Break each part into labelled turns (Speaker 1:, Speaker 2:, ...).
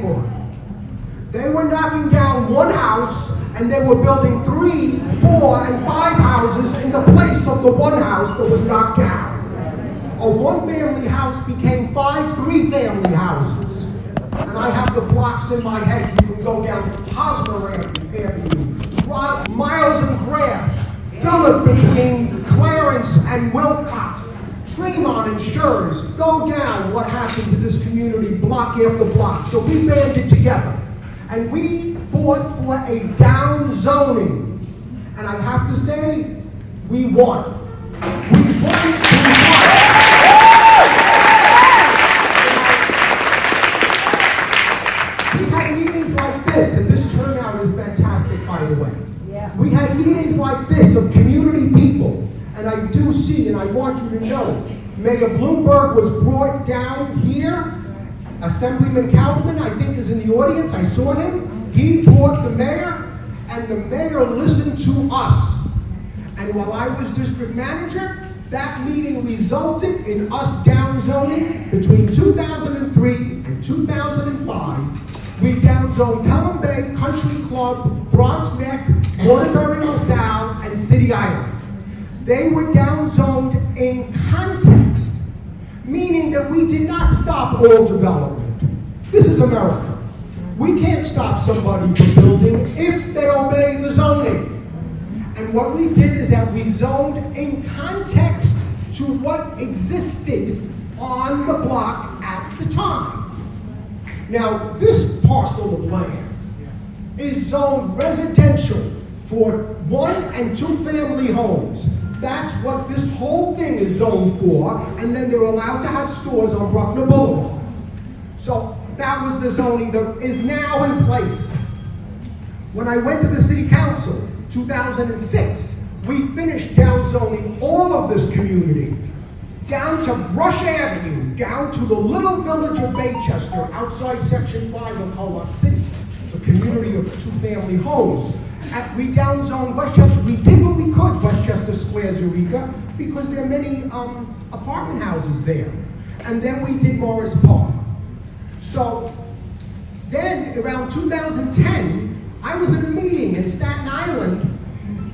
Speaker 1: neighborhood. They were knocking down one house and they were building 3, 4, and 5 houses in the place of the one house that was knocked down. A one-family house became 5 3-family houses. And I have the blocks in my head. You can go down Hosmer Avenue, drive miles in grass, fill it between Clarence and Wilcox, Tremont and Schurz. Go down what happened to this community block after block. So we banded together. And we fought for a down zoning. And I have to say, we won. We won. We had meetings like this, and this turnout is fantastic, by the way. Yeah. We had meetings like this of community people. And I do see, and I want you to know, Mayor Bloomberg was brought down here. Assemblyman Kaufman, I think, is in the audience. I saw him. He taught the mayor, and the mayor listened to us. And while I was district manager, that meeting resulted in us downzoning between 2003 and 2005. We downzoned Pelham Bay, Country Club, Throggs Neck, Waterbury, LaSalle, and City Island. They were downzoned in context, meaning that we did not stop all development. This is America. We can't stop somebody from building if they obey the zoning. And what we did is that we zoned in context to what existed on the block at the time. Now, this parcel of land is zoned residential for 1- and 2-family homes. That's what this whole thing is zoned for, and then they're allowed to have stores on Bruckner Boulevard. So that was the zoning that is now in place. When I went to the city council, 2006, we finished downzoning all of this community down to Brush Avenue, down to the little village of Baychester, outside Section 5 of Co-op City. It's a community of 2-family homes. We downzoned Westchester. We did what we could, Westchester Square, Eureka, because there are many apartment houses there. And then we did Morris Park. So then, around 2010, I was in a meeting in Staten Island.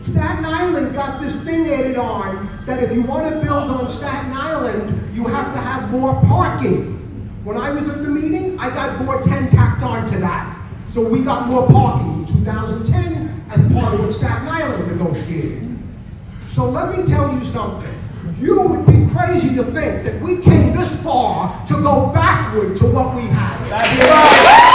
Speaker 1: Staten Island got this thing added on that if you want to build on Staten Island, you have to have more parking. When I was at the meeting, I got more 10 tacked on to that. So we got more parking in 2010 as part of what Staten Island negotiated. So let me tell you something. You would be crazy to think that we came this far to go backward to what we had. That's right.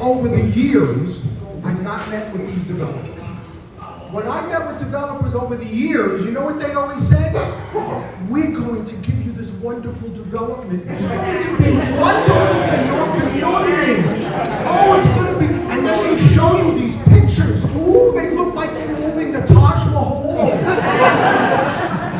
Speaker 1: Over the years, I've not met with these developers. When I met with developers over the years, you know what they always said? We're going to give you this wonderful development. It's going to be wonderful for your community. Oh, it's going to be, and then they show you these pictures. Ooh, they look like they're moving the Taj Mahal.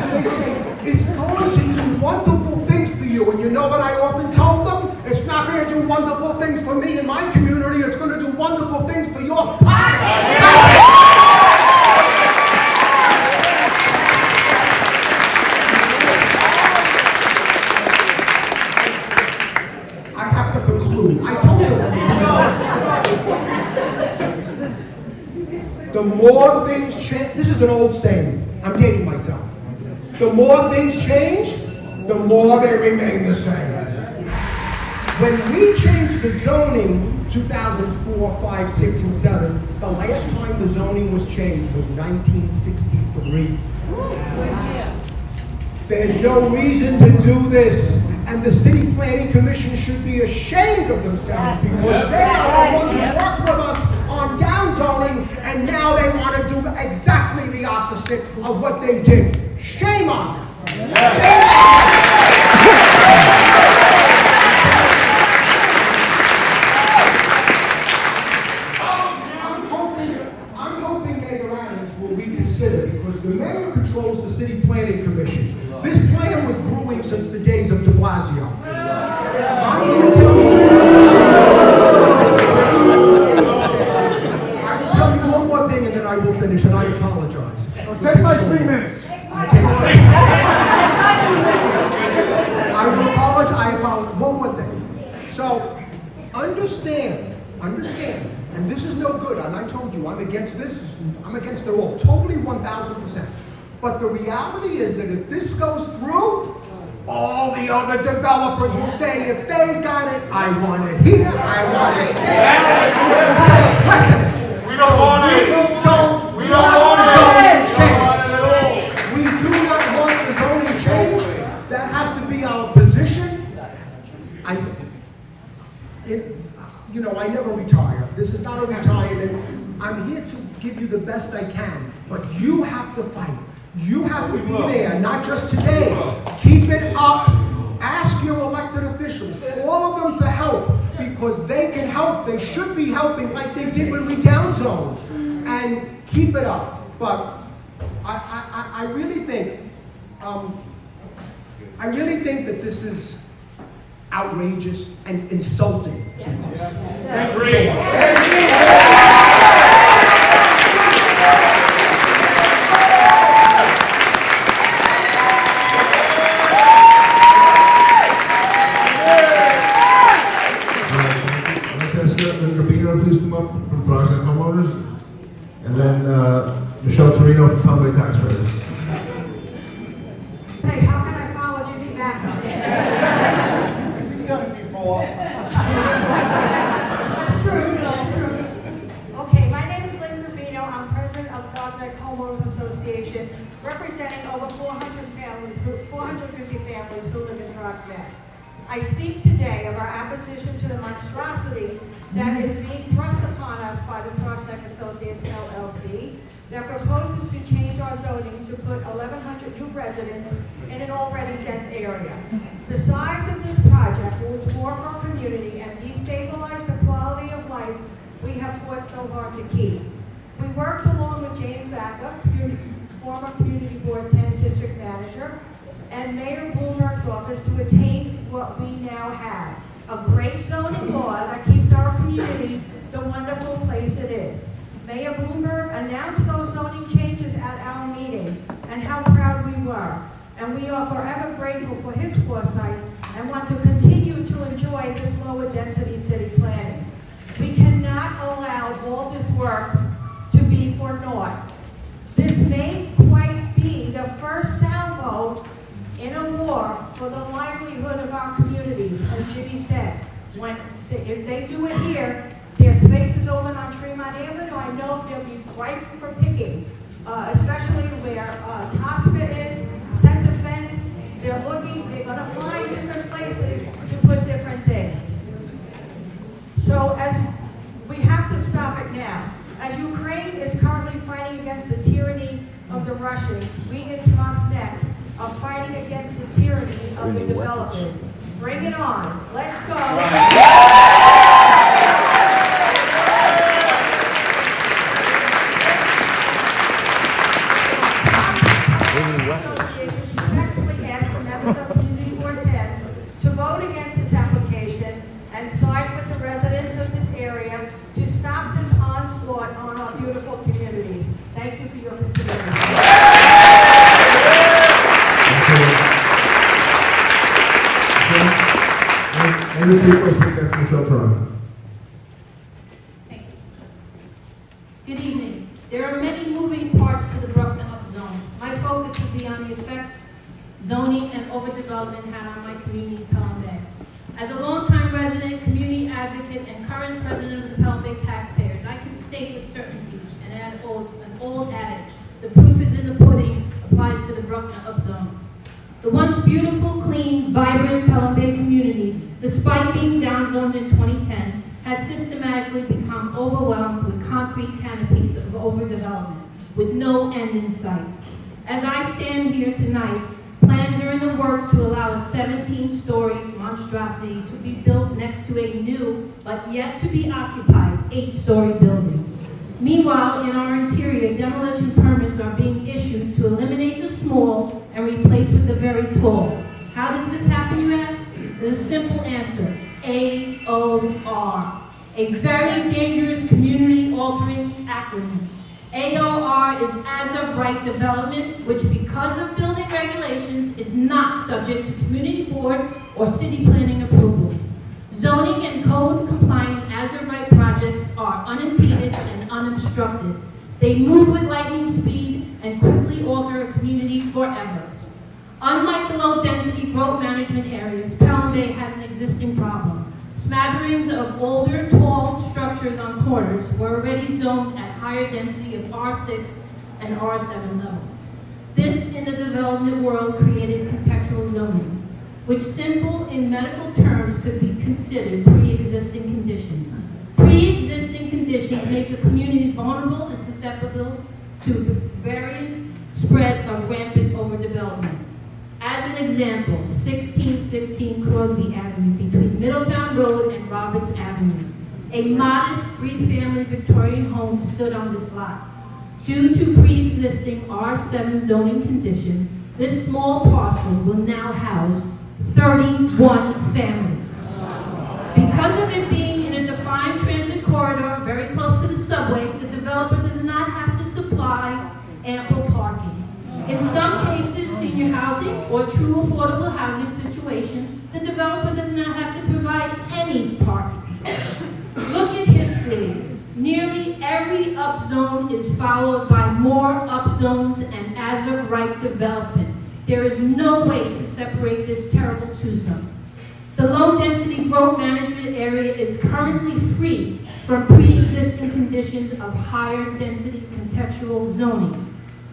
Speaker 1: And they say, it's going to do wonderful things for you. And you know what I often told them? It's not going to do wonderful things for me and my community. It's going to do wonderful things for your party. I have to conclude. I told them. The more things change, this is an old saying. I'm dating myself. The more things change, the more they remain the same. When we changed the zoning 2004, 5, 6, and 7, the last time the zoning was changed was 1963. There's no reason to do this, and the City Planning Commission should be ashamed of themselves because they are the ones who worked with us on downzoning, and now they want to do exactly the opposite of what they did. Shame on them. Shame on them. blasio. I'm going to tell you. I will tell you one more thing and then I will finish, and I apologize.
Speaker 2: Take like 3 minutes.
Speaker 1: I will apologize. I apologize. One more thing. So, understand, and this is no good, and I told you, I'm against this, I'm against it all, totally 1,000%. But the reality is that if this goes through, all the other developers will say, if they got it, I want it here, I want it there. And they will say, listen,
Speaker 2: We don't want it.
Speaker 1: we don't want the zoning change.
Speaker 2: it.
Speaker 1: We do not want the zoning change. That has to be our position. I never retire. This is not a retirement. I'm here to give you the best I can, but you have to fight. You have to be there, not just today. Keep it up. Ask your elected officials, all of them, for help, because they can help. They should be helping like they did when we downzoned. And keep it up. But I really think that this is outrageous and insulting to us. Thank you so much.
Speaker 3: Please come up from Throggs Neck Homeowners, and then Michelle Torino from Public Taxpayers.
Speaker 4: Hey, how can I follow Jimmy Vacca? That's true, that's true. Okay, my name is Lynn Rubino. I'm president of Throggs Neck Homeowners Association, representing over 450 families who live in Throggs Neck. I speak today of our opposition to the monstrosity that is being thrust upon us by the Bronx Neck Associates, LLC, that proposes to change our zoning to put 1,100 new residents in an already dense area. The size of this project will dwarf our community and destabilize the quality of life we have fought so hard to keep. We worked along with James Vacca, former Community Board 10 District Manager, and Mayor Bloomberg's office to attain what we now have. A great zoning law that keeps our community the wonderful place it is. Mayor Bloomberg announced those zoning changes at our meeting and how proud we were. And we are forever grateful for his foresight and want to continue to enjoy this lower density city planning. We cannot allow all this work to be for naught. This may quite be the first salvo in a war for the livelihood of our communities, as Jimmy said. If they do it here, their spaces over on Tremont Avenue, I know they'll be ripe for picking, especially where Tosca is, Center Fence. They're gonna find different places to put different things. So we have to stop it now. As Ukraine is currently fighting against the tyranny of the Russians, we in Throggs Neck are fighting against the tyranny of the developers. Bring it on. Let's go. Respectfully ask the members of Community Board 10 to vote against this application and side with the residents of this area to stop this onslaught on our beautiful communities. Thank you for your consideration.
Speaker 3: Any people speak after Michelle Torino?
Speaker 5: Thank you. Good evening. There are many moving parts to the Bruckner Upzoning. My focus would be on the effects zoning and overdevelopment had on my community in Pelham Bay. As a longtime resident, community advocate, and current president of the Pelham Bay taxpayers, I can state with certainty, and an old adage, the proof is in the pudding, applies to the Bruckner Upzoning. The once beautiful, clean, vibrant Pelham Bay community, despite being downzoned in 2010, has systematically become overwhelmed with concrete canopies of overdevelopment, with no end in sight. As I stand here tonight, plans are in the works to allow a 17-story monstrosity to be built next to a new, but yet to be occupied, 8-story building. Meanwhile, in our interior, demolition permits are being issued to eliminate the small and replace with the very tall. How does this happen, you ask? There's a simple answer, AOR, a very dangerous community-altering acronym. AOR is as-of-right development, which because of building regulations is not subject to community board or city planning approvals. Zoning and code-compliant as-of-right projects are unimpeded and unobstructed. They move with lightning speed and quickly alter a community forever. Unlike the low-density growth management areas, Pelham Bay had an existing problem. Smatterings of older, tall structures on corners were already zoned at higher density of R6 and R7 levels. This, in the development world, created contextual zoning, which simple in medical terms could be considered pre-existing conditions. Pre-existing conditions make the community vulnerable and susceptible to the varied spread of rampant overdevelopment. As an example, 1616 Crosby Avenue between Middletown Road and Roberts Avenue. A modest three-family Victorian home stood on this lot. Due to pre-existing R7 zoning condition, this small parcel will now house 31 families. Because of it being in a defined transit corridor very close to the subway, the developer does not have to supply ample parking. In some cases, senior housing or true affordable housing situation, the developer does not have to provide any parking. Look at history. Nearly every upzone is followed by more upzones and as-of-right development. There is no way to separate this terrible twosome. The low-density growth management area is currently free from pre-existing conditions of higher density contextual zoning.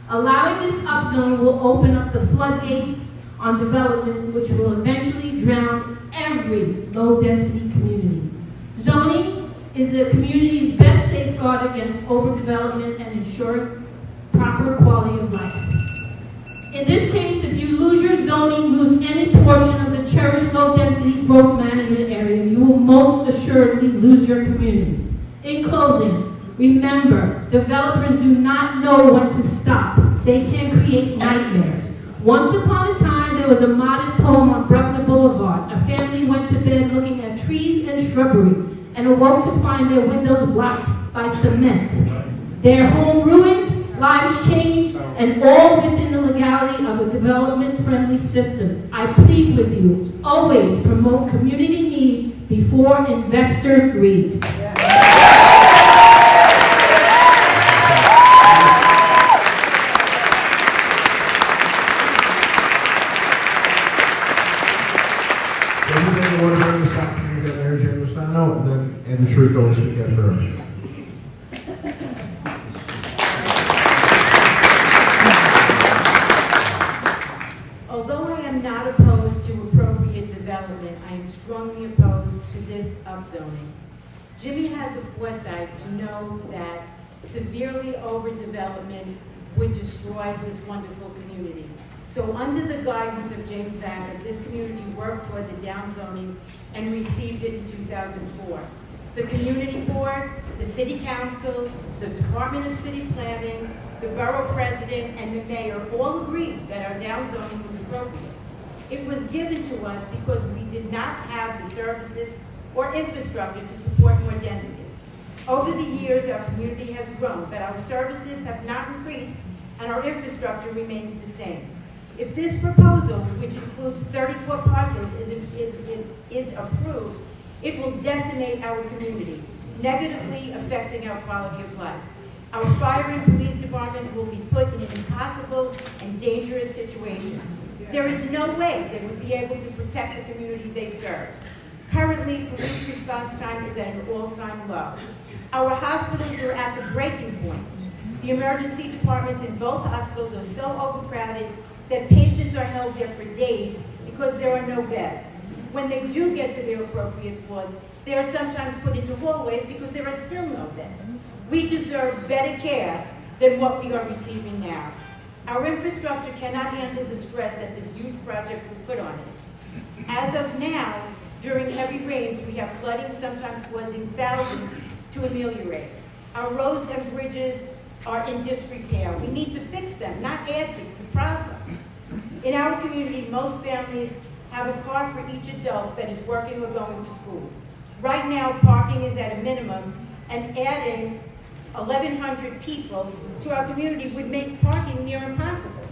Speaker 5: Allowing this upzone will open up the floodgates on development, which will eventually drown every low-density community. Zoning is the community's best safeguard against overdevelopment and ensure proper quality of life. In this case, if you lose your zoning, lose any portion of the cherished low-density growth management area, you will most assuredly lose your community. In closing, remember, developers do not know when to stop. They can create nightmares. Once upon a time, there was a modest home on Bruckner Boulevard. A family went to bed looking at trees and shrubbery and awoke to find their windows blocked by cement. Their home ruined, lives changed, and all within the legality of a development-friendly system. I plead with you, always promote community need before investor greed.
Speaker 3: And then Andrew Chirico will speak after her.
Speaker 6: Although I am not opposed to appropriate development, I am strongly opposed to this upzoning. Jimmy had the foresight to know that severely overdevelopment would destroy this wonderful community. So under the guidance of James Vacca, this community worked towards a downzoning and received it in 2004. The community board, the city council, the Department of City Planning, the borough president, and the mayor all agreed that our downzoning was appropriate. It was given to us because we did not have the services or infrastructure to support more density. Over the years, our community has grown, but our services have not increased and our infrastructure remains the same. If this proposal, which includes 34 parcels, is approved, it will decimate our community, negatively affecting our quality of life. Our fire and police department will be put in an impossible and dangerous situation. There is no way they would be able to protect the community they serve. Currently, police response time is at an all-time low. Our hospitals are at the breaking point. The emergency departments in both hospitals are so overcrowded that patients are held there for days because there are no beds. When they do get to their appropriate floors, they are sometimes put into hallways because there are still no beds. We deserve better care than what we are receiving now. Our infrastructure cannot handle the stress that this huge project will put on it. As of now, during heavy rains, we have flooding, sometimes causing thousands to ameliorate. Our roads and bridges are in disrepair. We need to fix them, not add to the problem. In our community, most families have a car for each adult that is working or going to school. Right now, parking is at a minimum, and adding 1,100 people to our community would make parking near impossible.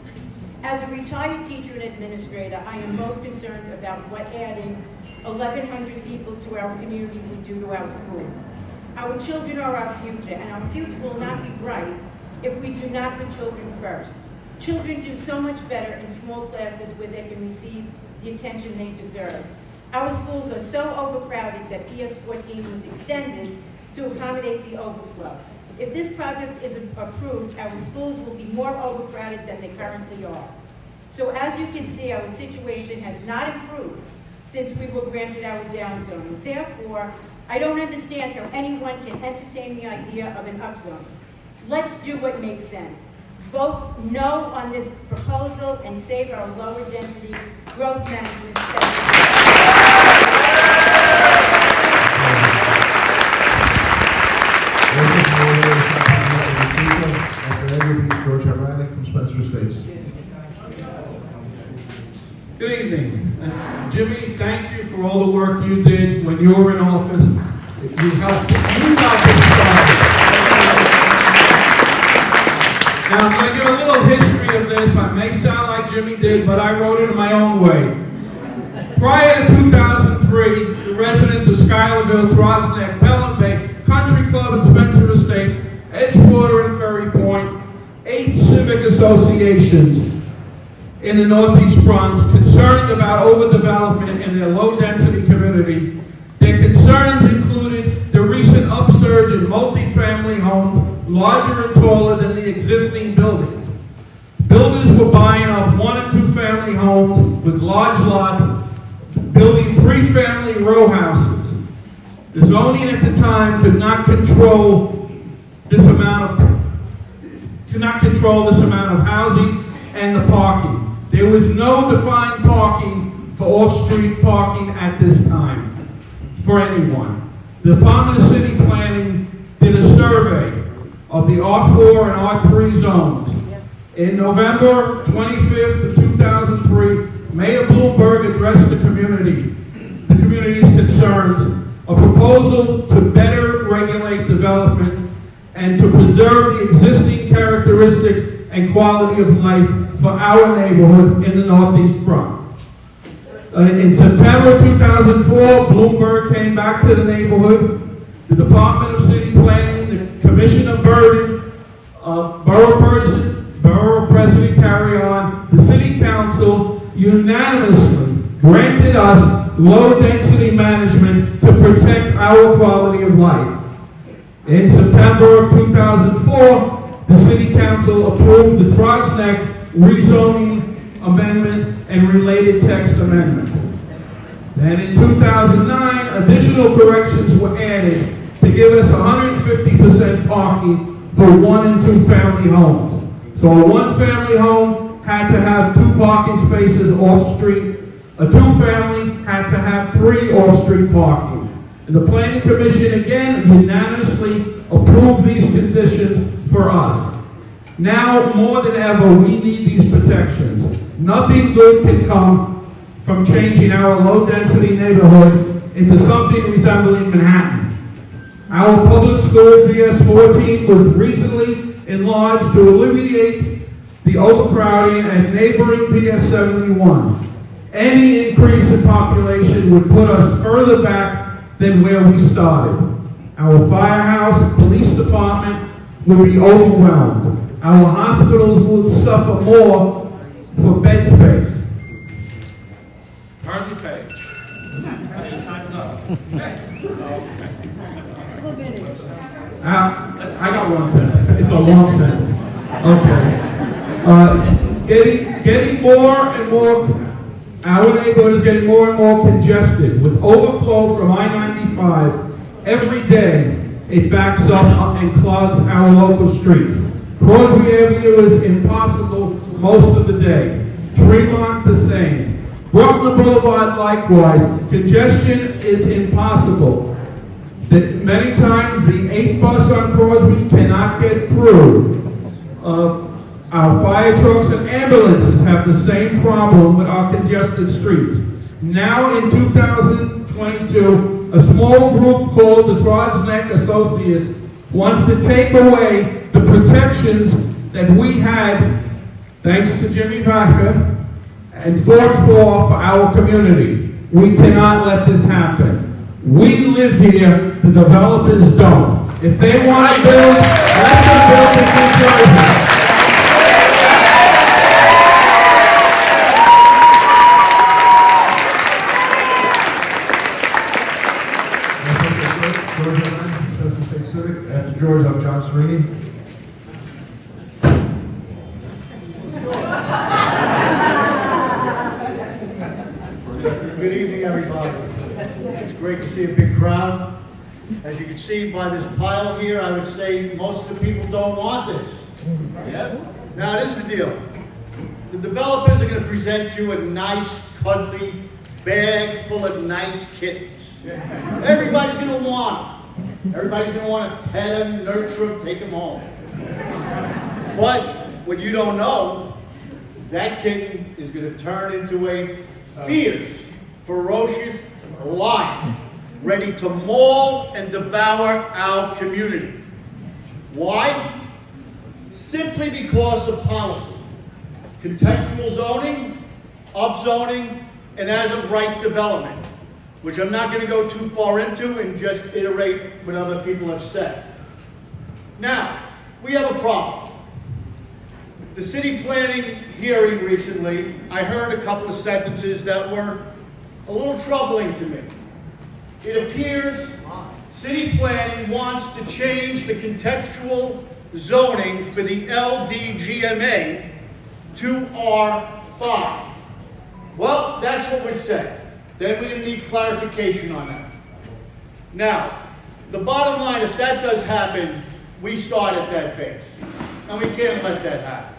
Speaker 6: As a retired teacher and administrator, I am most concerned about what adding 1,100 people to our community would do to our schools. Our children are our future, and our future will not be bright if we do not put children first. Children do so much better in small classes where they can receive the attention they deserve. Our schools are so overcrowded that PS 14 was extended to accommodate the overflow. If this project is approved, our schools will be more overcrowded than they currently are. So as you can see, our situation has not improved since we were granted our downzoning. Therefore, I don't understand how anyone can entertain the idea of an upzoning. Let's do what makes sense. Vote no on this proposal and save our lower density growth management
Speaker 3: from Spencer Estates.
Speaker 2: Good evening. Jimmy, thank you for all the work you did when you were in office. You helped get started. Now, I'm going to give a little history of this. I may sound like Jimmy did, but I wrote it in my own way. Prior to 2003, the residents of Schuylerville, Throggs Neck, Pelham Bay, Country Club, and Spencer Estates, Edgewater, and Ferry Point, 8 civic associations in the Northeast Bronx concerned about overdevelopment in their low-density community. Their concerns included the recent upsurge in multifamily homes, larger and taller than the existing buildings. Builders were buying up 1 and 2 family homes with large lots, building 3-family row houses. The zoning at the time could not control this amount of housing and the parking. There was no defined parking for off-street parking at this time for anyone. The Department of City Planning did a survey of the R4 and R3 zones. In November 25th of 2003, Mayor Bloomberg addressed the community's concerns, a proposal to better regulate development and to preserve the existing characteristics and quality of life for our neighborhood in the Northeast Bronx. In September 2004, Bloomberg came back to the neighborhood. The Department of City Planning, the Commissioner Burden, Borough President Carry On, the City Council unanimously granted us low-density management to protect our quality of life. In September of 2004, the City Council approved the Throggs Neck rezoning amendment and related text amendments. Then in 2009, additional corrections were added to give us 150% parking for 1 and 2 family homes. So a 1-family home had to have 2 parking spaces off-street. A 2-family had to have 3 off-street parking. And the Planning Commission again unanimously approved these conditions for us. Now, more than ever, we need these protections. Nothing good can come from changing our low-density neighborhood into something resembling Manhattan. Our public school PS 14 was recently enlarged to alleviate the overcrowding at neighboring PS 71. Any increase in population would put us further back than where we started. Our firehouse, police department would be overwhelmed. Our hospitals would suffer more for bed space. Turn the page. Time's up. I got 1 sentence. It's a long sentence. Okay. Getting more and more. Our neighborhood is getting more and more congested with overflow from I-95. Every day, it backs up and clogs our local streets. Crosby Avenue is impossible most of the day. Tremont the same. Bruckner Boulevard likewise. Congestion is impossible. Many times the 8 bus on Crosby cannot get through. Our fire trucks and ambulances have the same problem with our congested streets. Now in 2022, a small group called the Throggs Neck Associates wants to take away the protections that we had, thanks to Jimmy Vacca, and fought for our community. We cannot let this happen. We live here, the developers don't. If they want to build, let them build in New Jersey.
Speaker 3: After George, I'm John Serini.
Speaker 7: Good evening, everybody. It's great to see a big crowd. As you can see by this pile here, I would say most of the people don't want this. Now, this is the deal. The developers are going to present you a nice, cuddly bag full of nice kittens. Everybody's going to want them. Everybody's going to want to pet them, nurture them, take them home. But what you don't know, that kitten is going to turn into a fierce, ferocious lion, ready to maul and devour our community. Why? Simply because of policy. Contextual zoning, upzoning, and as of right development, which I'm not going to go too far into and just iterate what other people have said. Now, we have a problem. The city planning hearing recently, I heard a couple of sentences that were a little troubling to me. It appears city planning wants to change the contextual zoning for the LDGMA to R5. Well, that's what was said. Then we need clarification on that. Now, the bottom line, if that does happen, we start at that base. And we can't let that happen.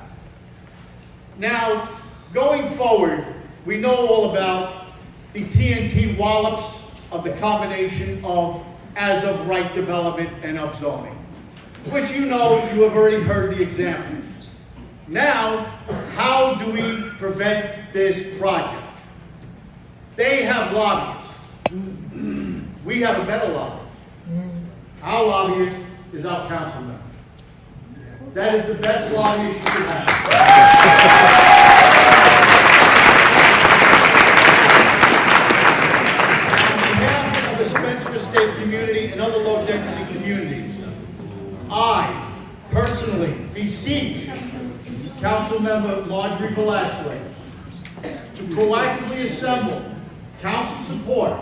Speaker 7: Now, going forward, we know all about the TNT wallops of the combination of as-of-right development and upzoning, which you know, you have already heard the examples. Now, how do we prevent this project? They have lobbyists. We have a better lobbyist. Our lobbyist is our councilman. That is the best lobbyist you can have. On behalf of the Spencer Estate community and other low-density communities, I personally beseech Councilmember Marjorie Velázquez to proactively assemble council support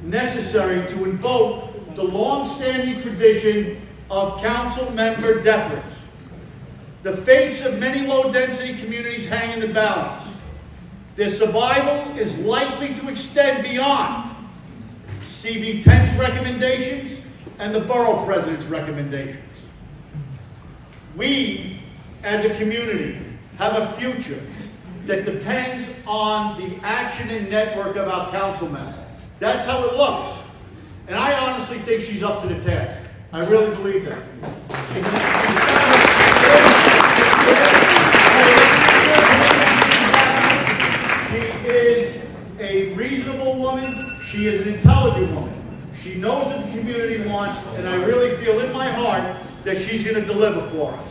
Speaker 7: necessary to invoke the long-standing tradition of council member deference. The fates of many low-density communities hang in the balance. Their survival is likely to extend beyond CB 10's recommendations and the borough president's recommendations. We, as a community, have a future that depends on the action and network of our councilmen. That's how it looks. And I honestly think she's up to the task. I really believe that. She is a reasonable woman. She is an intelligent woman. She knows what the community wants, and I really feel in my heart that she's going to deliver for us.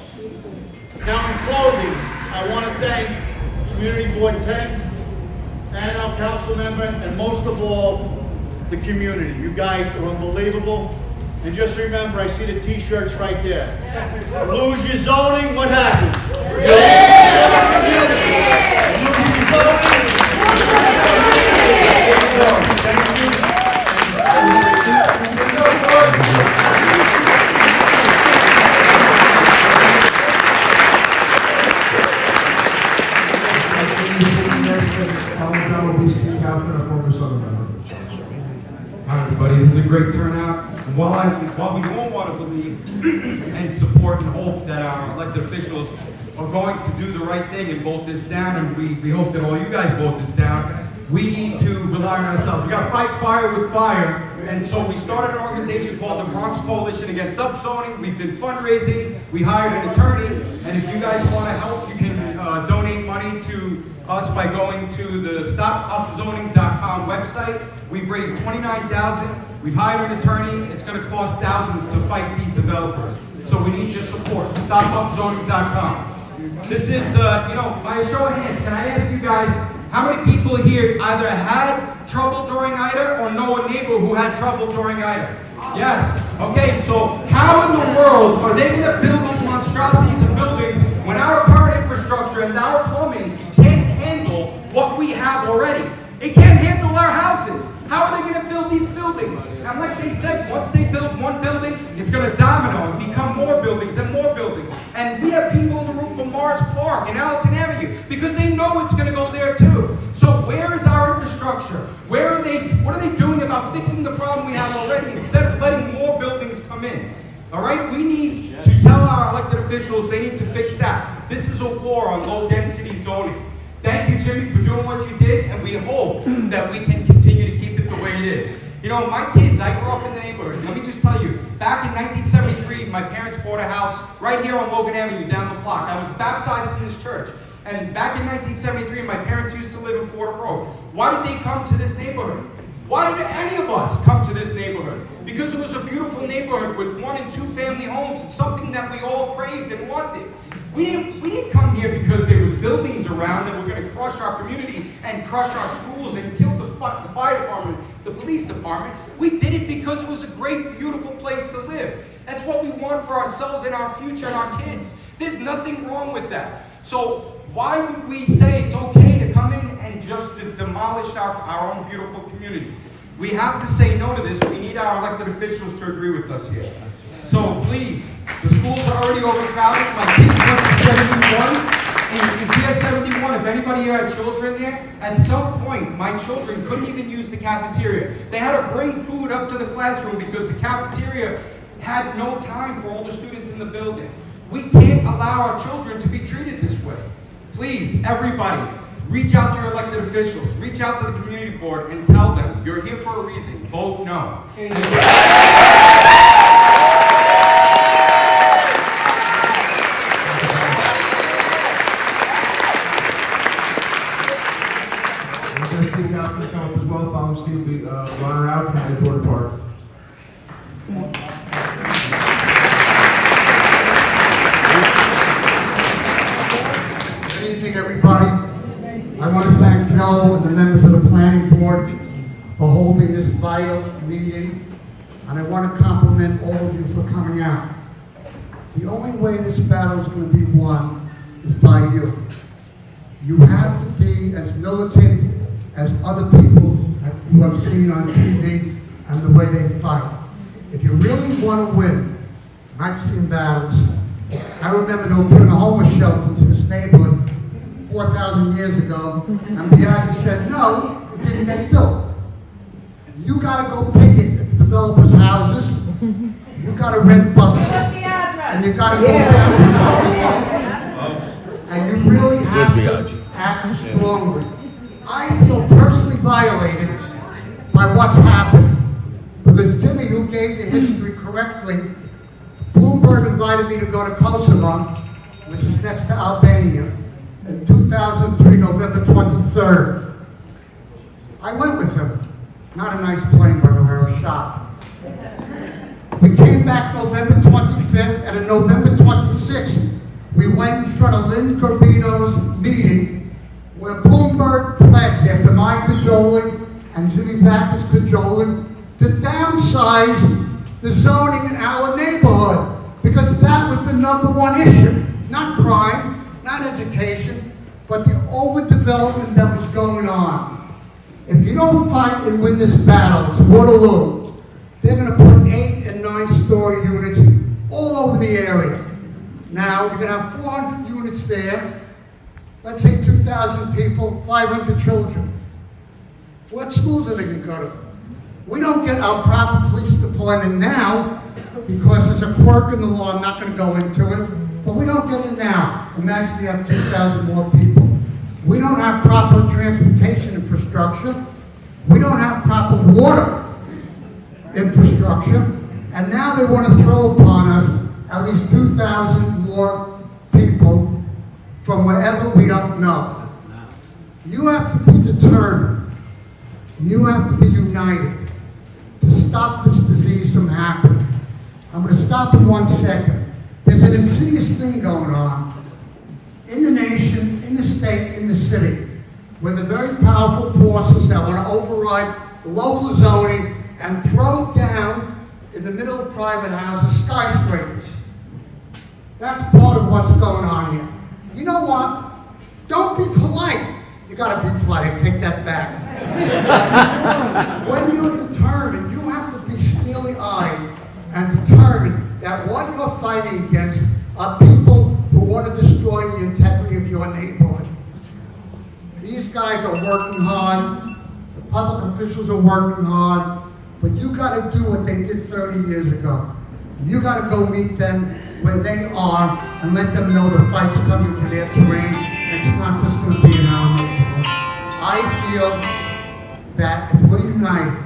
Speaker 7: Now, in closing, I want to thank Community Board 10 and our council member, and most of all, the community. You guys are unbelievable. And just remember, I see the t-shirts right there. Lose your zoning, what happens? Lose your zoning. Thank you.
Speaker 8: Hi everybody, this is a great turnout. And while we all want to believe and support and hope that our elected officials are going to do the right thing and vote this down, and we hope that all you guys vote this down, we need to rely on ourselves. We got to fight fire with fire. And so we started an organization called the Bronx Coalition Against Upzoning. We've been fundraising. We hired an attorney. And if you guys want to help, you can donate money to us by going to the stopupzoning.com website. We've raised $29,000. We've hired an attorney. It's going to cost thousands to fight these developers. So we need your support. Stopupzoning.com. This is, by a show of hands, can I ask you guys, how many people here either had trouble during Ida or know a neighbor who had trouble during Ida? Yes. Okay, so how in the world are they going to build these monstrosities of buildings when our current infrastructure and our plumbing can't handle what we have already? It can't handle our houses. How are they going to build these buildings? And like they said, once they build one building, it's going to domino and become more buildings and more buildings. And we have people on the roof of Morris Park and Allerton Avenue because they know it's going to go there too. So where is our infrastructure? What are they doing about fixing the problem we have already instead of letting more buildings come in? All right, we need to tell our elected officials they need to fix that. This is a war on low density zoning. Thank you, Jimmy, for doing what you did, and we hope that we can continue to keep it the way it is. You know, my kids, I grew up in the neighborhood. Let me just tell you, back in 1973, my parents bought a house right here on Logan Avenue down the block. I was baptized in this church. And back in 1973, my parents used to live in Fordham Road. Why did they come to this neighborhood? Why did any of us come to this neighborhood? Because it was a beautiful neighborhood with 1- and 2-family homes. It's something that we all craved and wanted. We didn't come here because there was buildings around that were going to crush our community and crush our schools and kill the fire department, the police department. We did it because it was a great, beautiful place to live. That's what we want for ourselves and our future and our kids. There's nothing wrong with that. So why would we say it's okay to come in and just to demolish our own beautiful community? We have to say no to this. We need our elected officials to agree with us here. So please, the schools are already overcrowded. My kids went to 71. And if you have 71, if anybody here had children there, at some point, my children couldn't even use the cafeteria. They had to bring food up to the classroom because the cafeteria had no time for all the students in the building. We can't allow our children to be treated this way. Please, everybody, reach out to your elected officials, reach out to the community board and tell them, you're here for a reason, vote no.
Speaker 3: Steve now can come up as well, following Steve, we run her out from Edgewater Park.
Speaker 9: Good evening, everybody. I want to thank Joe and the members of the planning board for holding this vital meeting, and I want to compliment all of you for coming out. The only way this battle is going to be won is by you. You have to be as militant as other people who have seen on TV and the way they fight. If you really want to win, I've seen battles. I remember they were putting a homeless shelter into this neighborhood 4,000 years ago, and Biagi said, no, it didn't get built. You got to go picket at the developers' houses. You got to rent buses. And you got to go and you really have to act strongly. I feel personally violated by what's happened. Because Jimmy, who gave the history correctly, Bloomberg invited me to go to Kosovo, which is next to Albania, in 2003, November 23rd. I went with him. Not a nice plane, by the way, I was shocked. We came back November 25th, and on November 26th, we went in front of Lynn Corbino's meeting, where Bloomberg pledged, after my cajoling and Jimmy Vacca's cajoling, to downsize the zoning in our neighborhood, because that was the #1 issue. Not crime, not education, but the overdevelopment that was going on. If you don't fight and win this battle, it's Waterloo. They're going to put 8- and 9-story units all over the area. Now, you're going to have 400 units there. Let's say 2,000 people, 500 children. What schools are they going to go to? We don't get our proper police deployment now because there's a quirk in the law. I'm not going to go into it, but we don't get it now. Imagine you have 2,000 more people. We don't have proper transportation infrastructure. We don't have proper water infrastructure. And now they want to throw upon us at least 2,000 more people from wherever we don't know. You have to be determined. You have to be united to stop this disease from happening. I'm going to stop in 1 second. There's an insidious thing going on in the nation, in the state, in the city, where the very powerful forces that want to override the local zoning and throw down in the middle of private houses skyscrapers. That's part of what's going on here. You know what? Don't be polite. You gotta be polite. I take that back. When you're determined, you have to be steely-eyed and determined that what you're fighting against are people who want to destroy the integrity of your neighborhood. These guys are working hard. The public officials are working hard. But you gotta do what they did 30 years ago. You gotta go meet them where they are and let them know the fight's coming to their terrain. It's not just going to be in our neighborhood. I feel that if we're united,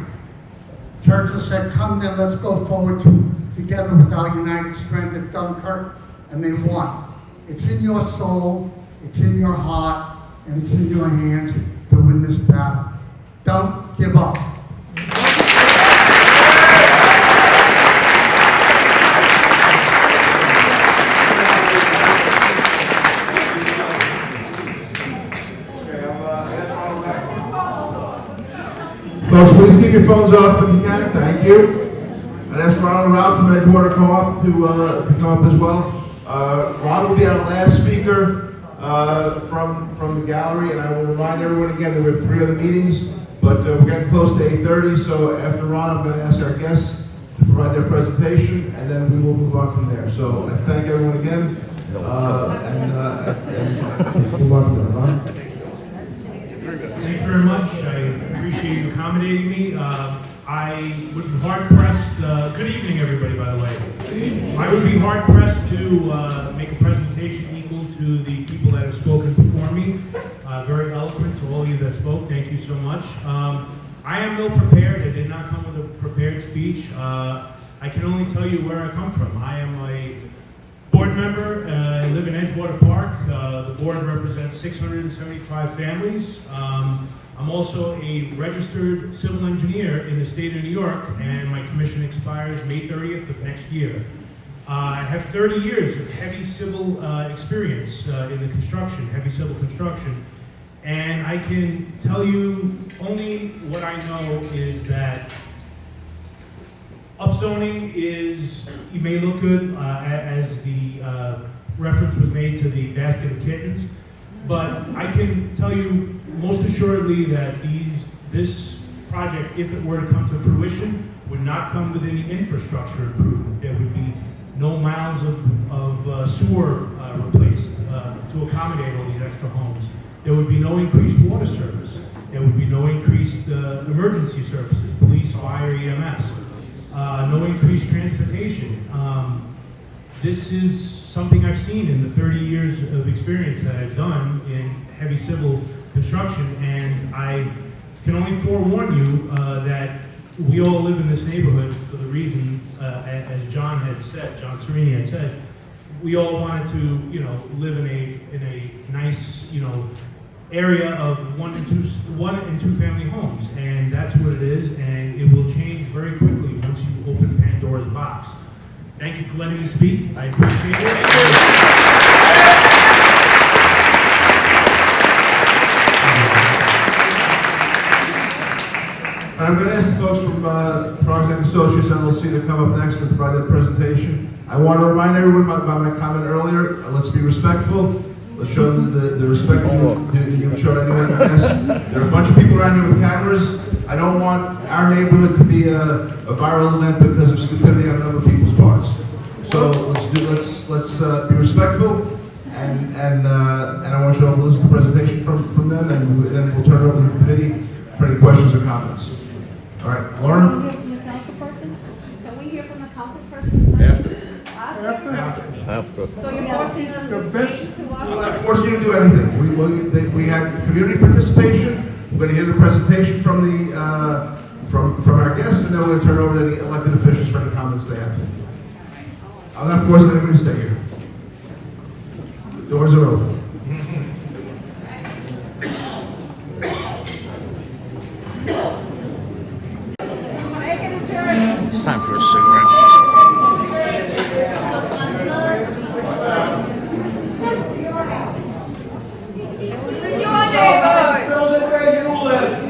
Speaker 9: Churchill said, come then, let's go forward together with our united strength at Dunkirk, and they won. It's in your soul, it's in your heart, and it's in your hands to win this battle. Don't give up.
Speaker 3: Folks, please keep your phones off if you can. Thank you. I'd ask Ron and Rob from Edgewater Co-op to come up as well. Ron will be our last speaker from the gallery, and I will remind everyone again that we have 3 other meetings, but we're getting close to 8:30, so after Ron, I'm going to ask our guests to provide their presentation, and then we will move on from there. So I thank everyone again, and move on from there. Ron?
Speaker 10: Thank you very much. I appreciate you accommodating me. I would be hard-pressed, good evening everybody, by the way. I would be hard-pressed to make a presentation equal to the people that have spoken before me. Very eloquent to all of you that spoke, thank you so much. I am ill prepared, I did not come with a prepared speech. I can only tell you where I come from. I am a board member, I live in Edgewater Park. The board represents 675 families. I'm also a registered civil engineer in the state of New York, and my commission expires May 30th of next year. I have 30 years of heavy civil experience in the construction, heavy civil construction, and I can tell you only what I know is that upzoning is, you may look good as the reference was made to the basket of kittens, but I can tell you most assuredly that this project, if it were to come to fruition, would not come with any infrastructure improvement. There would be no miles of sewer replaced to accommodate all these extra homes. There would be no increased water service. There would be no increased emergency services, police, fire, EMS. No increased transportation. This is something I've seen in the 30 years of experience that I've done in heavy civil construction, and I can only forewarn you that we all live in this neighborhood for the reason, as John had said, John Serini had said, we all wanted to, live in a nice, area of one and two family homes, and that's what it is, and it will change very quickly once you open Pandora's box. Thank you for letting me speak. I appreciate it.
Speaker 3: I'm going to ask the folks from Throggs Neck Associates LLC to come up next and provide their presentation. I want to remind everyone about my comment earlier. Let's be respectful. Let's show them the respect that you show anyone in this. There are a bunch of people around here with cameras. I don't want our neighborhood to be a viral event because of stupidity on other people's parts. So let's be respectful, and I want you all to listen to the presentation from them, and then we'll turn it over to the committee for any questions or comments. All right, Lauren?
Speaker 11: Can we hear from the councilperson? Can we hear from the councilperson? After. So you're forcing us to speak to us?
Speaker 3: We're not forcing you to do anything. We had community participation. We're going to hear the presentation from our guests, and then we're going to turn it over to the elected officials for any comments they have. I'm not forcing anybody to stay here. Doors are open.
Speaker 12: It's time for a cigarette.
Speaker 3: Building where you live.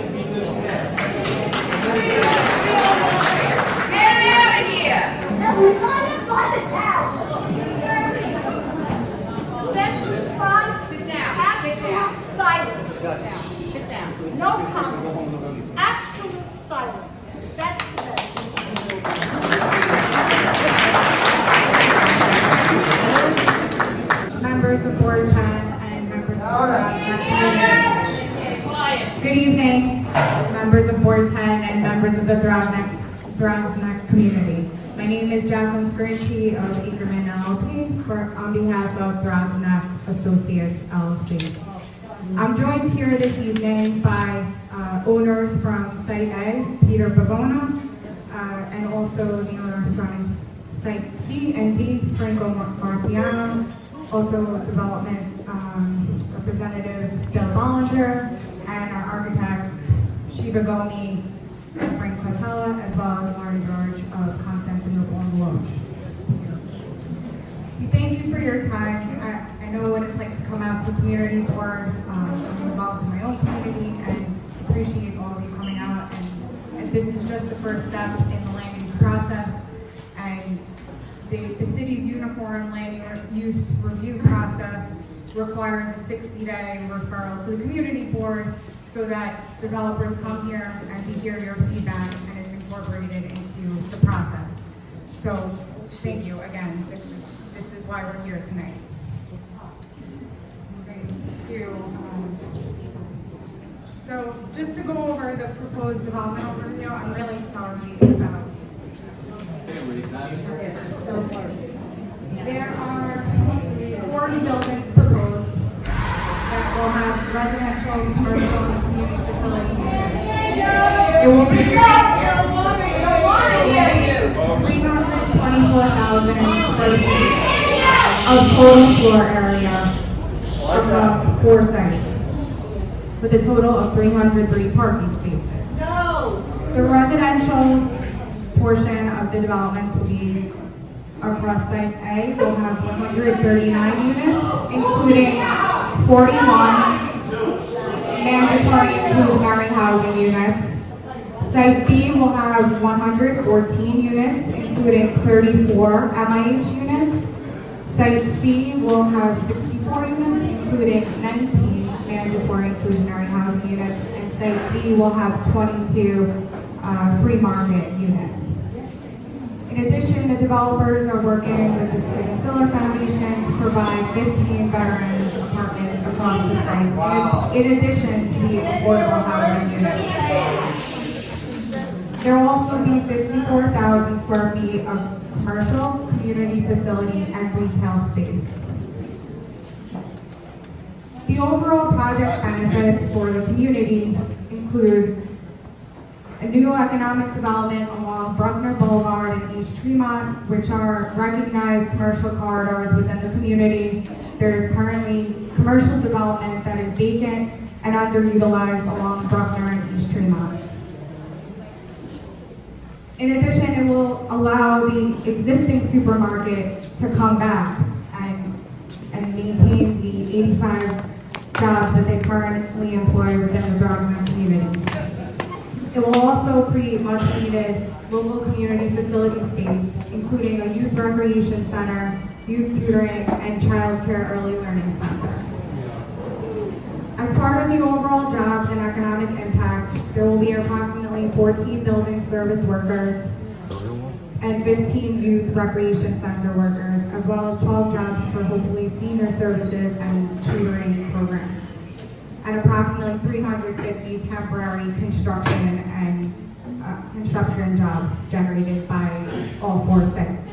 Speaker 4: Let's respond. Sit down. Absolute silence. Sit down. No comments. Absolute silence. That's the best.
Speaker 11: Members of Board 10 and members of Board 10. Good evening, members of Board 10 and members of the Throggs Neck community. My name is Jacqueline Scrinchi of Ackerman LLP on behalf of Throggs Neck Associates LLC. I'm joined here this evening by owners from Site A, Peter Bavona, and also the owner from Site C and D, Franco Marciano, also development representative Bill Bollinger, and our architects Shiva Gomi and Frank Quatella, as well as Lauren George of Constantinople and Loge. We thank you for your time. I know what it's like to come out to a community board. I'm involved in my own community and appreciate all of you coming out. And this is just the first step in the land use process. And the city's uniform land use review process requires a 60-day referral to the community board so that developers come here and we hear your feedback and it's incorporated into the process. So thank you again. This is why we're here tonight. So just to go over the proposed development overview, I'm really sorry about. There are 40 buildings proposed that will have residential, commercial, and community facilities. It will be 324,000 square feet of total floor area across 4 sites, with a total of 303 parking spaces.
Speaker 4: No.
Speaker 11: The residential portion of the developments will be across Site A. We'll have 139 units, including 41 mandatory inclusionary housing units. Site B will have 114 units, including 34 MIH units. Site C will have 64 units, including 19 mandatory inclusionary housing units. And Site D will have 22 free market units. In addition, the developers are working with the Steven Siller Foundation to provide 15 veterans apartments across the sites, in addition to the affordable housing units. There will also be 54,000 square feet of commercial, community facility, and retail space. The overall project benefits for the community include a new economic development along Bruckner Boulevard and East Tremont, which are recognized commercial corridors within the community. There is currently commercial development that is vacant and underutilized along Bruckner and East Tremont. In addition, it will allow the existing supermarket to come back and maintain the 85 jobs that they currently employ within the Throggs Neck community. It will also create much needed local community facility space, including a youth recreation center, youth tutoring, and child care early learning center. As part of the overall jobs and economic impact, there will be approximately 14 building service workers and 15 youth recreation center workers, as well as 12 jobs for hopefully senior services and tutoring programs, and approximately 350 temporary construction and construction jobs generated by all 4 sites.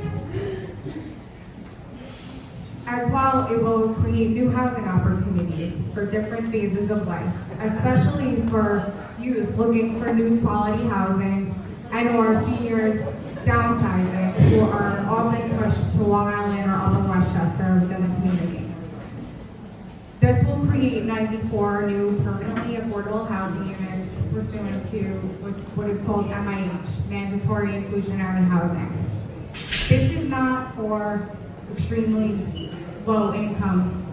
Speaker 11: As well, it will create new housing opportunities for different phases of life, especially for youth looking for new quality housing and or seniors downsizing who are often pushed to Long Island or Upper Westchester within the community. This will create 94 new permanently affordable housing units for pursuant to what is called MIH, Mandatory Inclusionary Housing. This is not for extremely low income.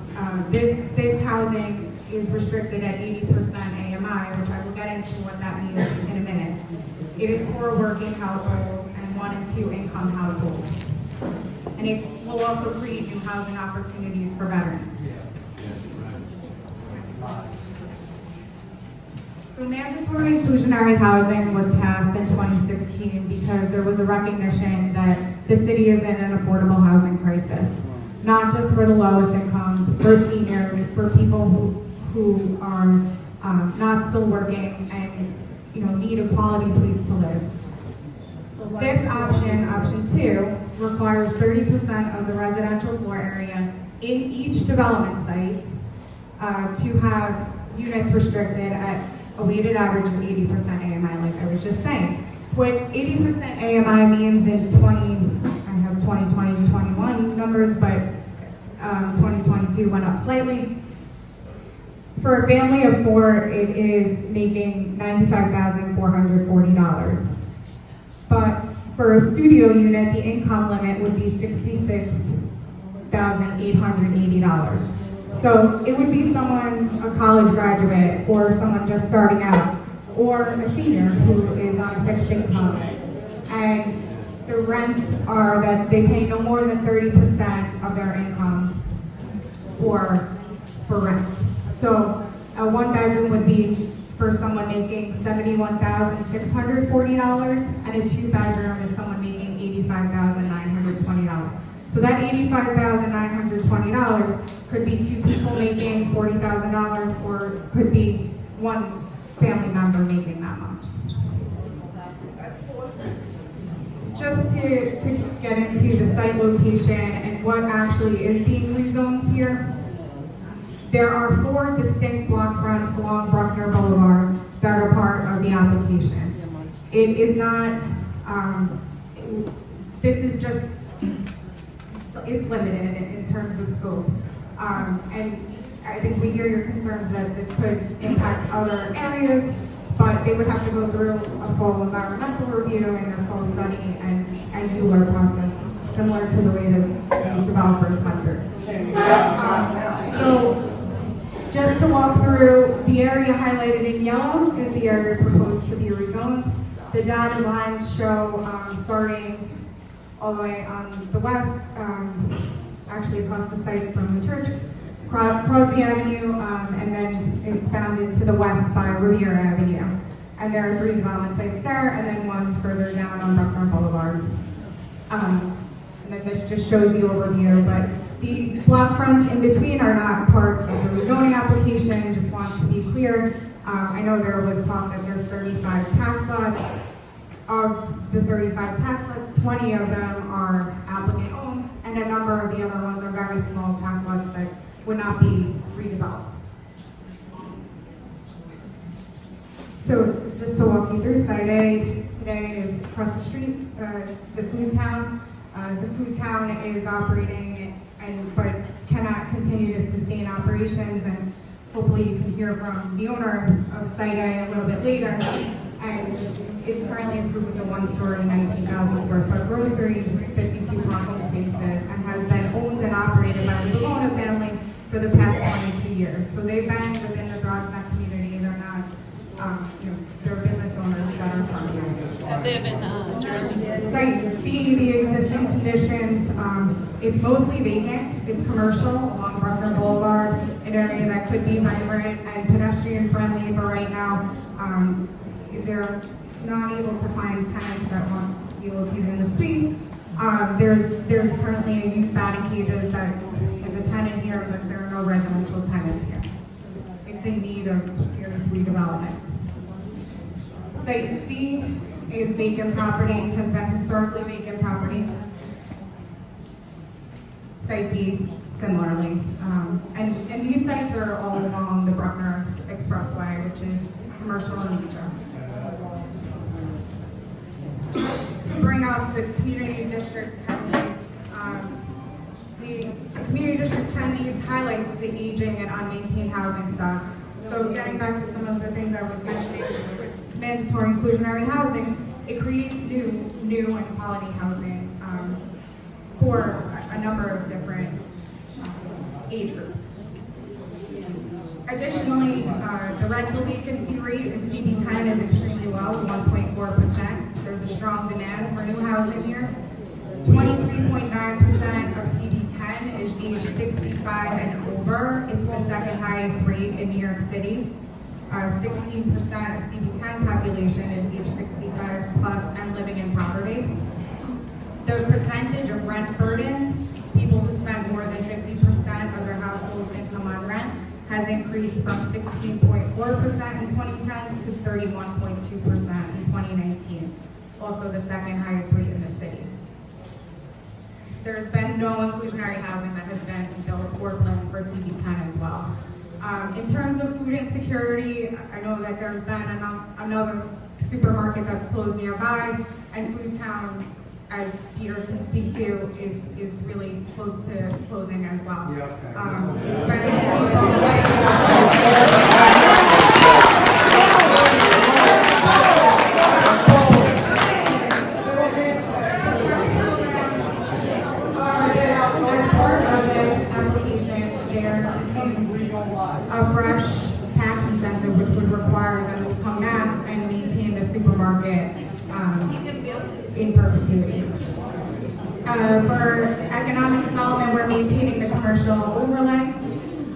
Speaker 11: This housing is restricted at 80% AMI, which I will get into what that means in a minute. It is for working households and 1 and 2 income households. And it will also create new housing opportunities for veterans. So mandatory inclusionary housing was passed in 2016 because there was a recognition that the city is in an affordable housing crisis. Not just for the lowest income, for seniors, for people who are not still working and need a quality place to live. This option 2, requires 30% of the residential floor area in each development site to have units restricted at a weighted average of 80% AMI, like I was just saying. What 80% AMI means in 2020 to 21 numbers, but 2022 went up slightly. For a family of 4, it is making $95,440. But for a studio unit, the income limit would be $66,880. So it would be someone, a college graduate, or someone just starting out, or a senior who is on a fixed income. And the rents are that they pay no more than 30% of their income for rent. So a 1-bedroom would be for someone making $71,640, and a 2-bedroom is someone making $85,920. So that $85,920 could be 2 people making $40,000, or could be 1 family member making that much. Just to get into the site location and what actually is being rezoned here, there are 4 distinct block fronts along Bruckner Boulevard that are part of the application. It is not, this is just, it's limited in terms of scope. And I think we hear your concerns that this could impact other areas, but they would have to go through a full environmental review and a full study and ULURP process, similar to the way that these developers went through. So, just to walk through, the area highlighted in yellow is the area proposed to be rezoned. The dotted lines show starting all the way on the west, actually across the site from the church, Crosby Avenue, and then expanded to the west by Riviera Avenue. And there are 3 development sites there, and then 1 further down on Bruckner Boulevard. And then this just shows the overview, but the block fronts in between are not part of the rezoning application. Just want to be clear. I know there was talk that there's 35 tax lots. Of the 35 tax lots, 20 of them are applicant owned, and a number of the other ones are very small tax lots that would not be redeveloped. So just to walk you through, Site A today is across the street, the Food Town. The Food Town is operating but cannot continue to sustain operations, and hopefully you can hear from the owner of Site A a little bit later. And it's currently approved with a 1-story, 19,000 square foot grocery, 52 parking spaces, and has been owned and operated by the Bologna family for the past 22 years. So they've been within the Throggs Neck community. They're not, they're business owners that are from here.
Speaker 13: That live in Jersey.
Speaker 11: Site B, the existing conditions, it's mostly vacant. It's commercial along Bruckner Boulevard, an area that could be vibrant and pedestrian friendly, but right now, they're not able to find tenants that want to be located in the space. There's currently a youth batting cages that is a tenant here, but there are no residential tenants here. It's in need of serious redevelopment. Site C is vacant property, has been historically vacant property. Site D, similarly. And these sites are all along the Bruckner Expressway, which is commercial in nature. To bring up the Community District 10 needs, the Community District 10 needs highlights the aging and unmaintained housing stock. So getting back to some of the things I was mentioning mandatory inclusionary housing, it creates new and quality housing for a number of different age groups. Additionally, the rental vacancy rate in CB10 is extremely low, 1.4%. There's a strong demand for new housing here. 23.9% of CB10 is age 65 and over. It's the second highest rate in New York City. 16% of CB10 population is age 65 plus and living in poverty. The percentage of rent burdened, people who spend more than 50% of their household's income on rent, has increased from 16.4% in 2010 to 31.2% in 2019. Also the second highest rate in the city. There's been no inclusionary housing that has been built or planned for CB10 as well. In terms of food insecurity, I know that there's been another supermarket that's closed nearby, and Food Town, as Peter can speak to, is really close to closing as well.
Speaker 1: Yeah, okay.
Speaker 11: It's been a fresh tax incentive which would require them to come back and maintain the supermarket in perpetuity. For economic development, we're maintaining the commercial overlay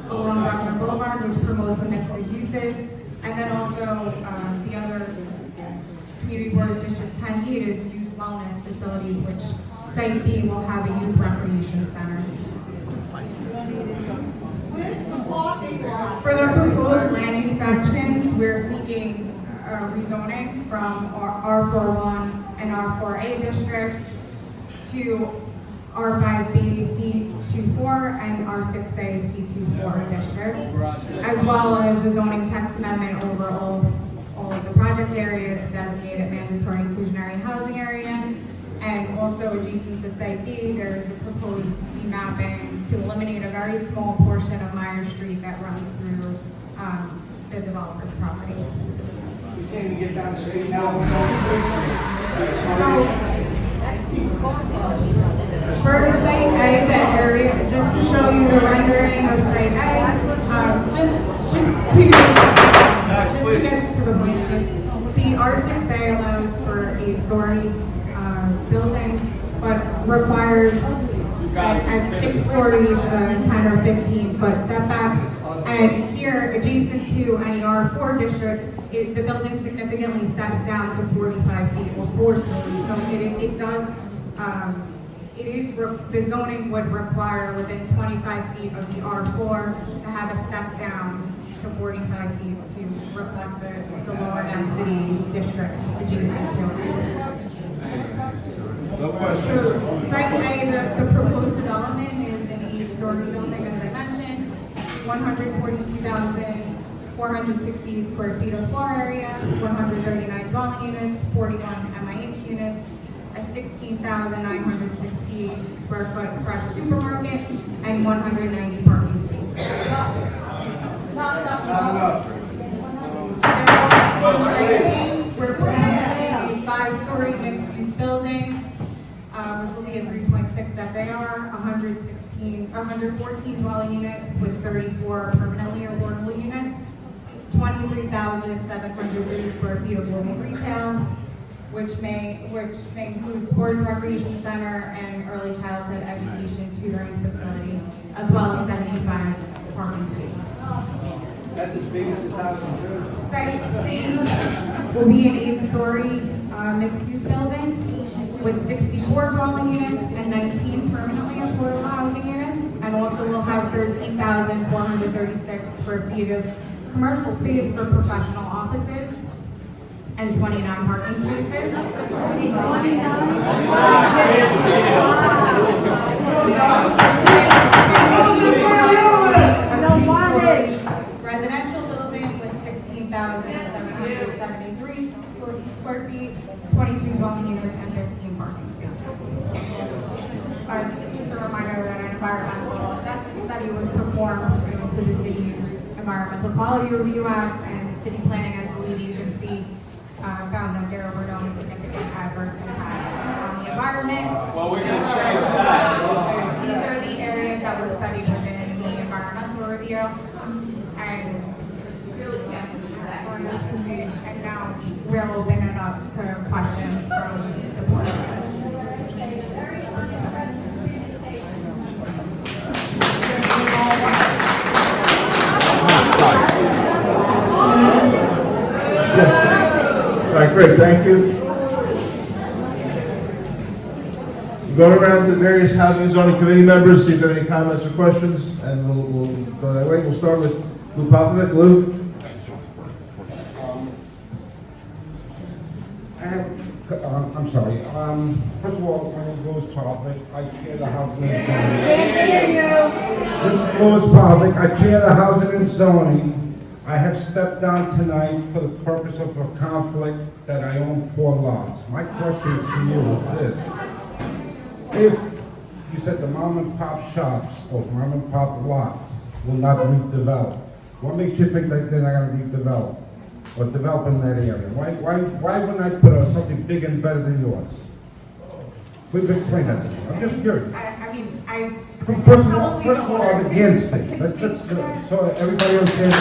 Speaker 11: along Bruckner Boulevard, which promotes a mix of uses. And then also the other Community Board of District 10 need is youth wellness facilities, which Site B will have a youth recreation center. For the proposed land use sections, we're seeking rezoning from our R41 and R4A districts to R5B C24 and R6A C24 districts, as well as the zoning text amendment over all of the project areas designated mandatory inclusionary housing area. And also adjacent to Site B, there is a proposed demapping to eliminate a very small portion of Meyer Street that runs through the developer's property.
Speaker 1: We can't even get down the street now.
Speaker 11: For Site A, that area, just to show you the rendering of Site A, just to get to the point, the R6A allows for a story building, but requires at 6 stories 10 or 15 foot setback. And here, adjacent to any R4 district, the building significantly steps down to 45 feet or 4 stories. So it does, the zoning would require within 25 feet of the R4 to have a step down to 45 feet to reflect the lower density district adjacent to it.
Speaker 3: No question.
Speaker 11: Site A, the proposed development is an 8-story building, as I mentioned, 142,468 square feet of floor area, 139 dwelling units, 41 MIH units, a 16,968 square foot fresh supermarket, and 190 parking spaces.
Speaker 1: Not enough.
Speaker 11: We're planning a 5-story mixed-use building, which will be a 3.6 FAR, 114 dwelling units with 34 permanently affordable units, 23,730 square feet of local retail, which may include sports recreation center and early childhood education tutoring facility, as well as 75 parking spaces.
Speaker 1: That's as big as the house in Jersey.
Speaker 11: Site C will be an 8-story mixed-use building with 64 dwelling units and 19 permanently affordable housing units, and also will have 13,436 square feet of commercial space for professional offices and 29 parking spaces. Residential building with 16,773 square feet, 22 dwelling units, and 15 parking spaces. Just a reminder that an environmental assessment study was performed pursuant to the city's Environmental Quality Review Act, and city planning as the lead agency found that there were no significant adverse impacts on the environment.
Speaker 2: Well, we're going to change that.
Speaker 11: These are the areas that were studied within the environmental review. And now we'll open it up to questions from the board.
Speaker 3: All right, great, thank you. Going around to the various housing and zoning committee members, see if there are any comments or questions, and we'll go that way. We'll start with Lou Popovic. Lou?
Speaker 14: I'm sorry. First of all, my name is Louis Popovic. I chair the housing and zoning. This is Louis Popovic. I chair the housing and zoning. I have stepped down tonight for the purpose of a conflict that I own 4 lots. My question to you is this. If you said the mom and pop shops or mom and pop lots will not redevelop, what makes you think that they're not going to redevelop or develop in that area? Why wouldn't I put out something big and better than yours? Please explain that to me. I'm just curious. First of all, I'm against it. Let's so everybody understands.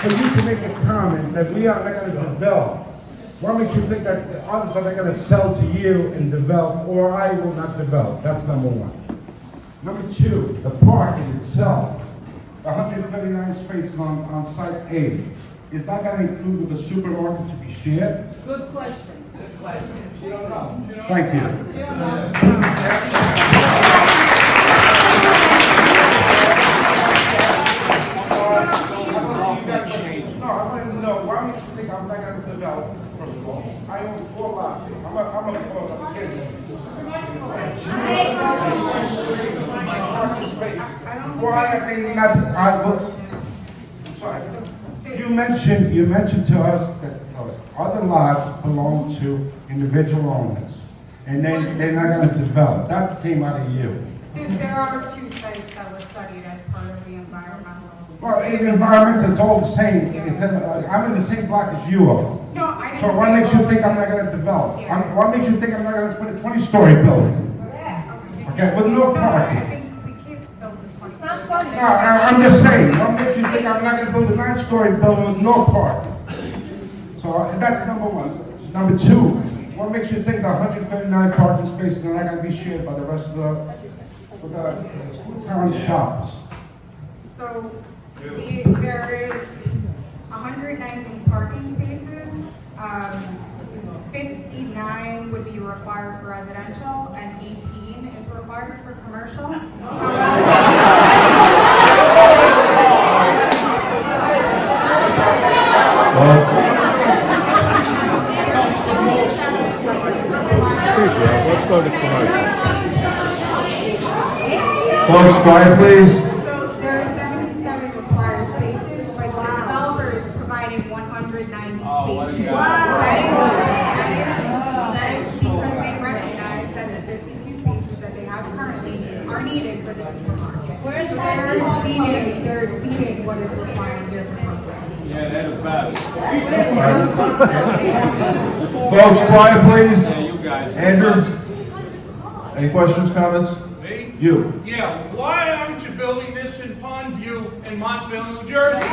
Speaker 14: For you to make a comment that we are not going to develop, what makes you think that others are not going to sell to you and develop, or I will not develop? That's number one. Number two, the parking itself, 139 spaces on site A, is that going to include with the supermarket to be shared?
Speaker 5: Good question.
Speaker 2: You don't know.
Speaker 14: Thank you. No, I want to know, why makes you think I'm not going to develop, first of all? I own 4 lots here. I'm against it. Why are they not, I'm sorry. You mentioned to us that other lots belong to individual owners, and they're not going to develop. That came out of you.
Speaker 11: There are 2 sites that were studied as part of the environmental.
Speaker 14: Well, in environment, it's all the same. I'm in the same block as you are.
Speaker 11: No, I didn't.
Speaker 14: So what makes you think I'm not going to develop? What makes you think I'm not going to put a 20-story building? Okay, with no parking.
Speaker 11: It's not funny.
Speaker 14: No, I'm just saying, what makes you think I'm not going to build a 9-story building with no parking? So that's number one. Number two, what makes you think the 139 parking spaces are not going to be shared by the rest of the town shops?
Speaker 11: So there is 190 parking spaces. 59 would be required for residential, and 18 is required for commercial.
Speaker 12: Let's go to commercial.
Speaker 3: Folks, quiet, please.
Speaker 11: So there are 77 required spaces, but the developer is providing 190 spaces. That is because they recognize that the 52 spaces that they have currently are needed for the supermarket. So they're exceeding what is required here for program.
Speaker 2: Yeah, they're the best.
Speaker 3: Folks, quiet, please.
Speaker 2: Yeah, you guys.
Speaker 3: Andrew? Any questions, comments?
Speaker 2: Me?
Speaker 3: You.
Speaker 2: Yeah, why aren't you building this in Pondview in Montville, New Jersey?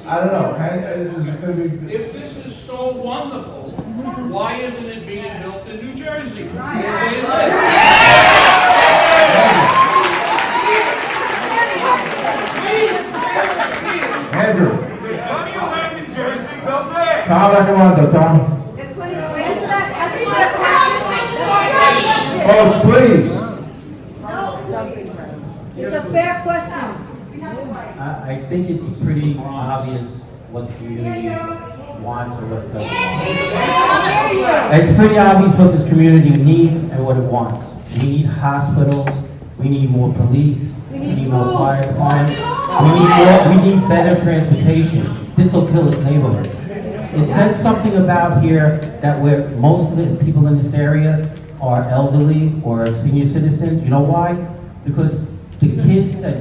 Speaker 3: I don't know. Is it going to be?
Speaker 2: If this is so wonderful, why isn't it being built in New Jersey? Where they live?
Speaker 3: Andrew.
Speaker 2: How do you land in Jersey? Go there.
Speaker 3: Tom, come on, Tom. Folks, please.
Speaker 6: It's a fair question.
Speaker 15: I think it's pretty obvious what the community wants and what it doesn't want. It's pretty obvious what this community needs and what it wants. We need hospitals, we need more police, we We need more fire department. We need better transportation. This will kill this neighborhood. It said something about here that most of the people in this area are elderly or senior citizens. You know why? Because the kids that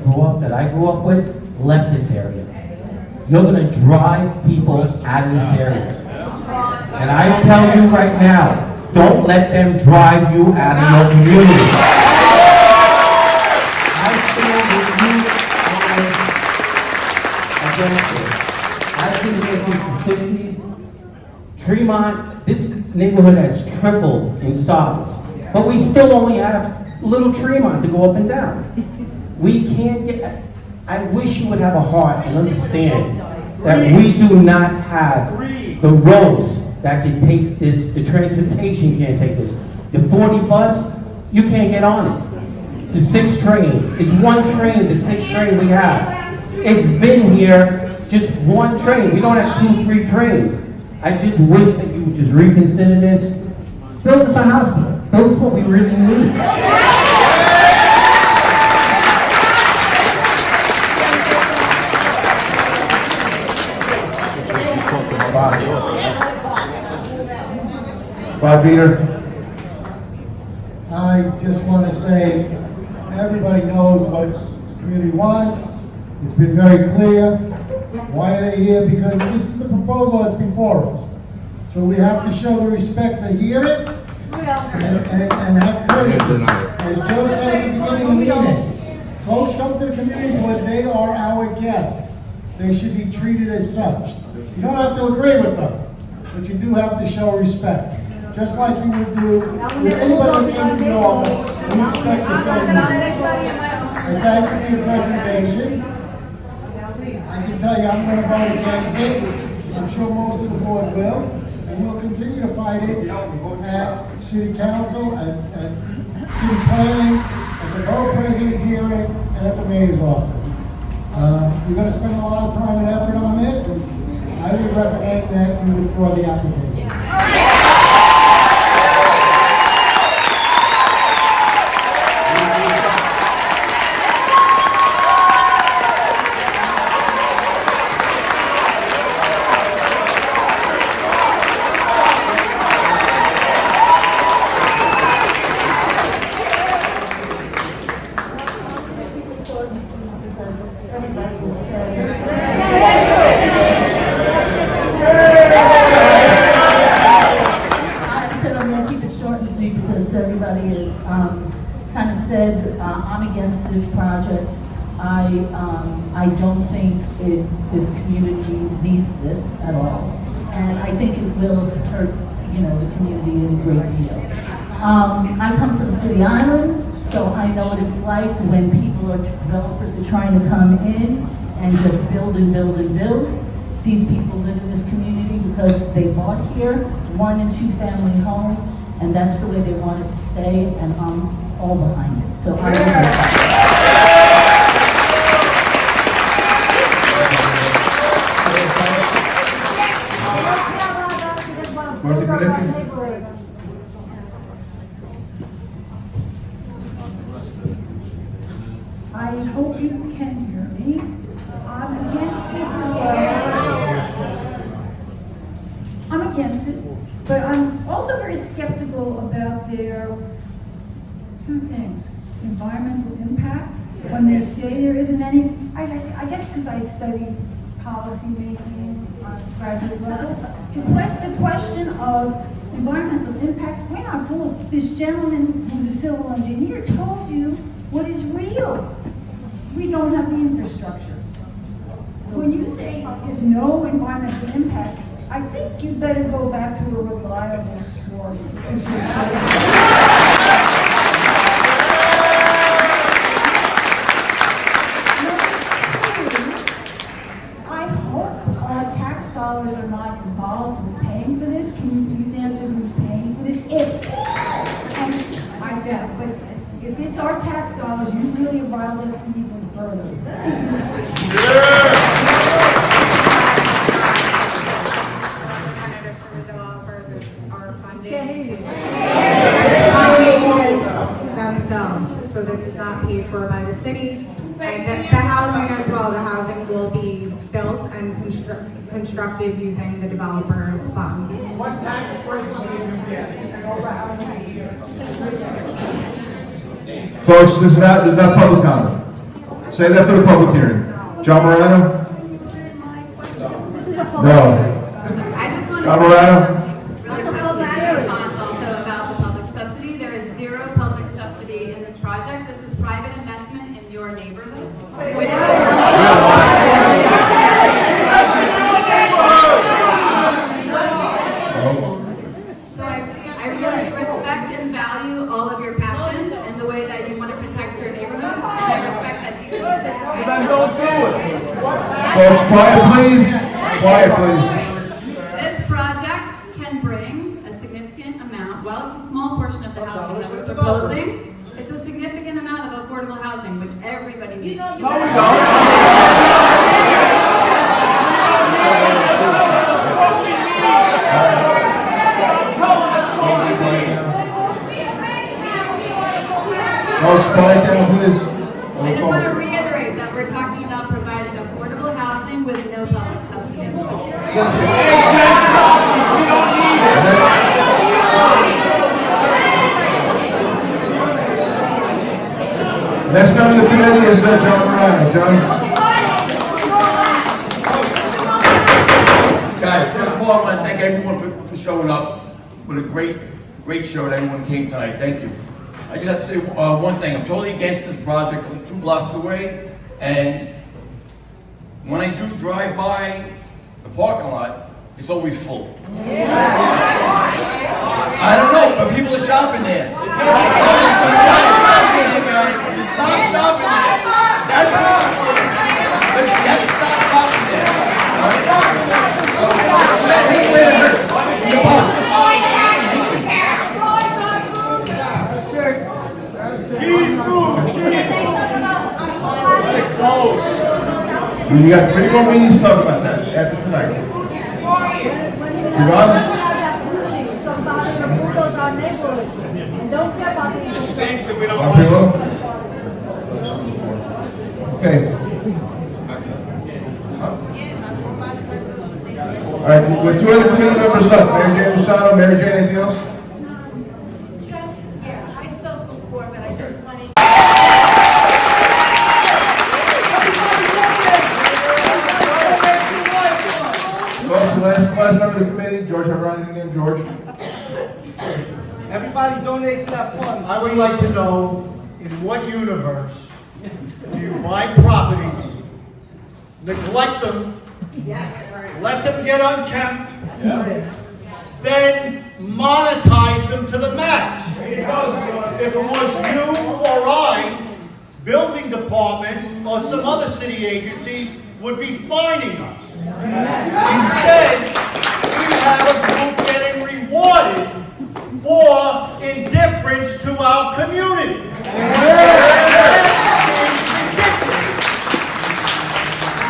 Speaker 15: I grew up with, left this area. You're gonna drive people out of this area. And I tell you right now, don't let them drive you out of your community. I stand with you against it. I've been here since the 60s. Tremont, this neighborhood has tripled in size, but we still only have little Tremont to go up and down. We can't get, I wish you would have a heart and understand that we do not have the roads that can take this, the transportation can't take this. The 40 bus, you can't get on it. The 6 train is one train, the 6 train we have. It's been here, just one train. We don't have 2, 3 trains. I just wish that you would just reconsider this. Build us a hospital. Build us what we really need.
Speaker 3: Bob Peter.
Speaker 16: I just want to say, everybody knows what the community wants. It's been very clear. Why are they here? Because this is the proposal that's before us. So we have to show the respect to hear it and have courtesy. As Joe said at the beginning of the meeting, folks come to the community board, they are our guests. They should be treated as such. You don't have to agree with them, but you do have to show respect. Just like you would do with anybody who came to your office, we expect the same thing. I thank you for your presentation. I can tell you I'm going to vote against it. I'm sure most of the board will. And we'll continue to fight it at City Council, at City Planning, at the Borough President's hearing, and at the Mayor's office. You're going to spend a lot of time and effort on this, and I would recommend that you withdraw the application.
Speaker 17: I'm against this project. I don't think this community needs this at all, and I think it will hurt, the community a great deal. I come from City Island, so I know what it's like when developers are trying to come in and just build and build and build. These people live in this community because they bought here 1 and 2 family homes, and that's the way they want it to stay, and I'm all behind it. So I
Speaker 18: hope you can hear me. I'm against this as well. I'm against it, but I'm also very skeptical about their 2 things. Environmental impact, when they say there isn't any, I guess because I studied policy making on a graduate level. The question of environmental impact, we're not fools. This gentleman who's a civil engineer told you what is real. We don't have the infrastructure. When you say there's no environmental impact, I think you better go back to a reliable source. I hope our tax dollars are not involved with paying for this. Can you please answer who's paying for this? And I doubt, but if it's our tax dollars, you really have riled us even further.
Speaker 11: Themselves. So this is not paid for by the city. and constructed using the developer's funds.
Speaker 9: What tax breaks do you get, and over how many years?
Speaker 3: Folks, this is not public comment. Say that for the public hearing. John Morano? No. John Morano?
Speaker 19: Also about the public subsidy. There is zero public subsidy in this project. This is private investment in your neighborhood. So I really respect and value all of your passion and the way that you want to protect your neighborhood. And I respect that deeply.
Speaker 2: Then don't do it.
Speaker 3: Folks, quiet please. Quiet please.
Speaker 19: This project can bring a significant amount, while it's a small portion of the housing that we're proposing, it's a significant amount of affordable housing, which everybody needs. No, we
Speaker 3: Folks, quiet down please.
Speaker 19: I just want to reiterate that we're talking about providing affordable housing with no public subsidy.
Speaker 3: Next member of the committee is John Morano. John?
Speaker 20: Guys, first of all, I want to thank everyone for showing up with a great show that everyone came tonight. Thank you. I just have to say one thing. I'm totally against this project. I'm 2 blocks away, and when I do drive by the parking lot, it's always full. I don't know, but people are shopping there. Stop shopping there. Listen, you have to stop shopping there.
Speaker 3: You got 3 more meetings to talk about that after tonight. Yvonne? Okay. All right, we have 2 other committee members left. Mary Jane Rosado, Mary Jane, anything else?
Speaker 4: I spoke before, but I just wanted.
Speaker 3: Last member of the committee, George, I'm running again, George.
Speaker 9: Everybody donate to that fund.
Speaker 7: I would like to know, in what universe do you buy properties, neglect them, let them get unkempt, then monetize them to the max? If it was you or I, building department or some other city agencies would be fining us. Instead, we have a group getting rewarded for indifference to our community.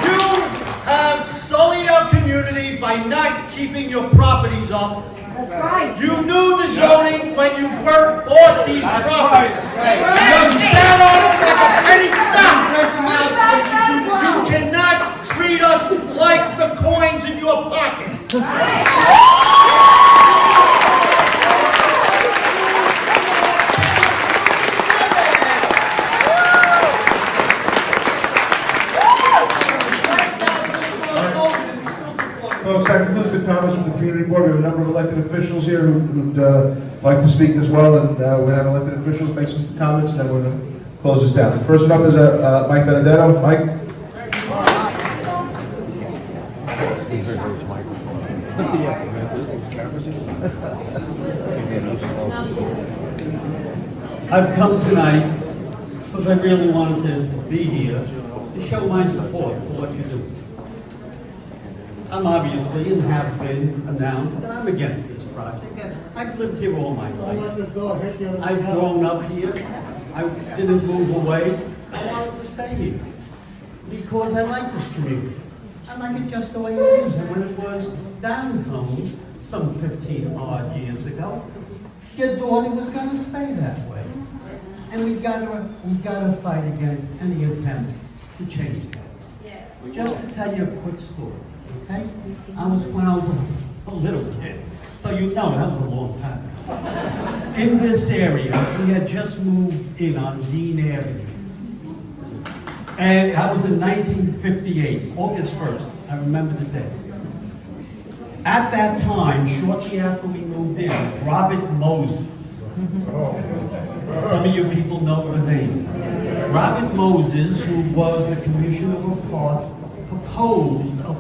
Speaker 7: You have sullied our community by not keeping your properties up. That's right. You knew the zoning when you bought these properties. You sat on it like a penny stock. You cannot treat us like the coins in your pocket.
Speaker 3: Folks, that concludes the comments from the community board. We have a number of elected officials here who'd like to speak as well, and we're going to have elected officials make some comments, and then we're going to close this down. The first one up is Mike Benedetto. Mike?
Speaker 21: I've come tonight because I really wanted to be here to show my support for what you do. I'm obviously, and have been announced, that I'm against this project. I've lived here all my life. I've grown up here. I didn't move away. I wanted to stay here because I like this community. I like it just the way it is. And when it was downzoned some 15 odd years ago, you thought it was going to stay that way. And we got to fight against any attempt to change that. Just to tell you a quick story, okay? When I was a little kid, so you know that was a long time ago. In this area, we had just moved in on Dean Avenue. And that was in 1958, August 1st. I remember the day. At that time, shortly after we moved in, Robert Moses. Some of you people know the name. Robert Moses, who was the Commissioner of Parks, proposed a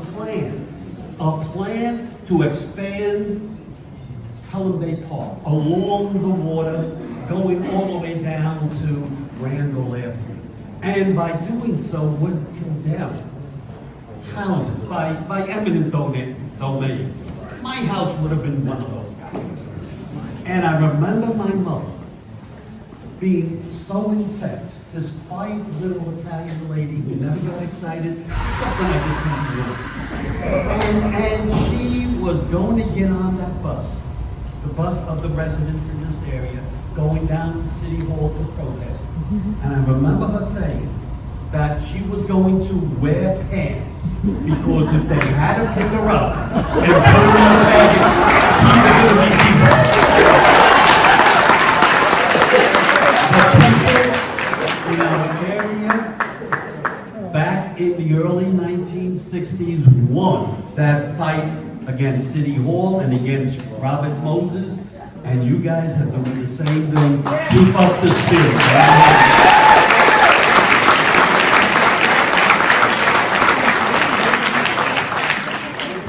Speaker 21: plan to expand Helen Bay Park along the water, going all the way down to Randall Avenue. And by doing so, would condemn houses by eminent domain. My house would have been one of those houses. And I remember my mother being so incensed, this quiet little Italian lady who never got excited, except when I could see her. And she was going to get on that bus, the bus of the residents in this area, going down to City Hall to protest. And I remember her saying that she was going to wear pants because if they had to pick her up and put her in the wagon, she was going to be beaten. The people in our area back in the early 1960s won that fight against City Hall and against Robert Moses, and you guys have done the same thing. Keep up the spirit.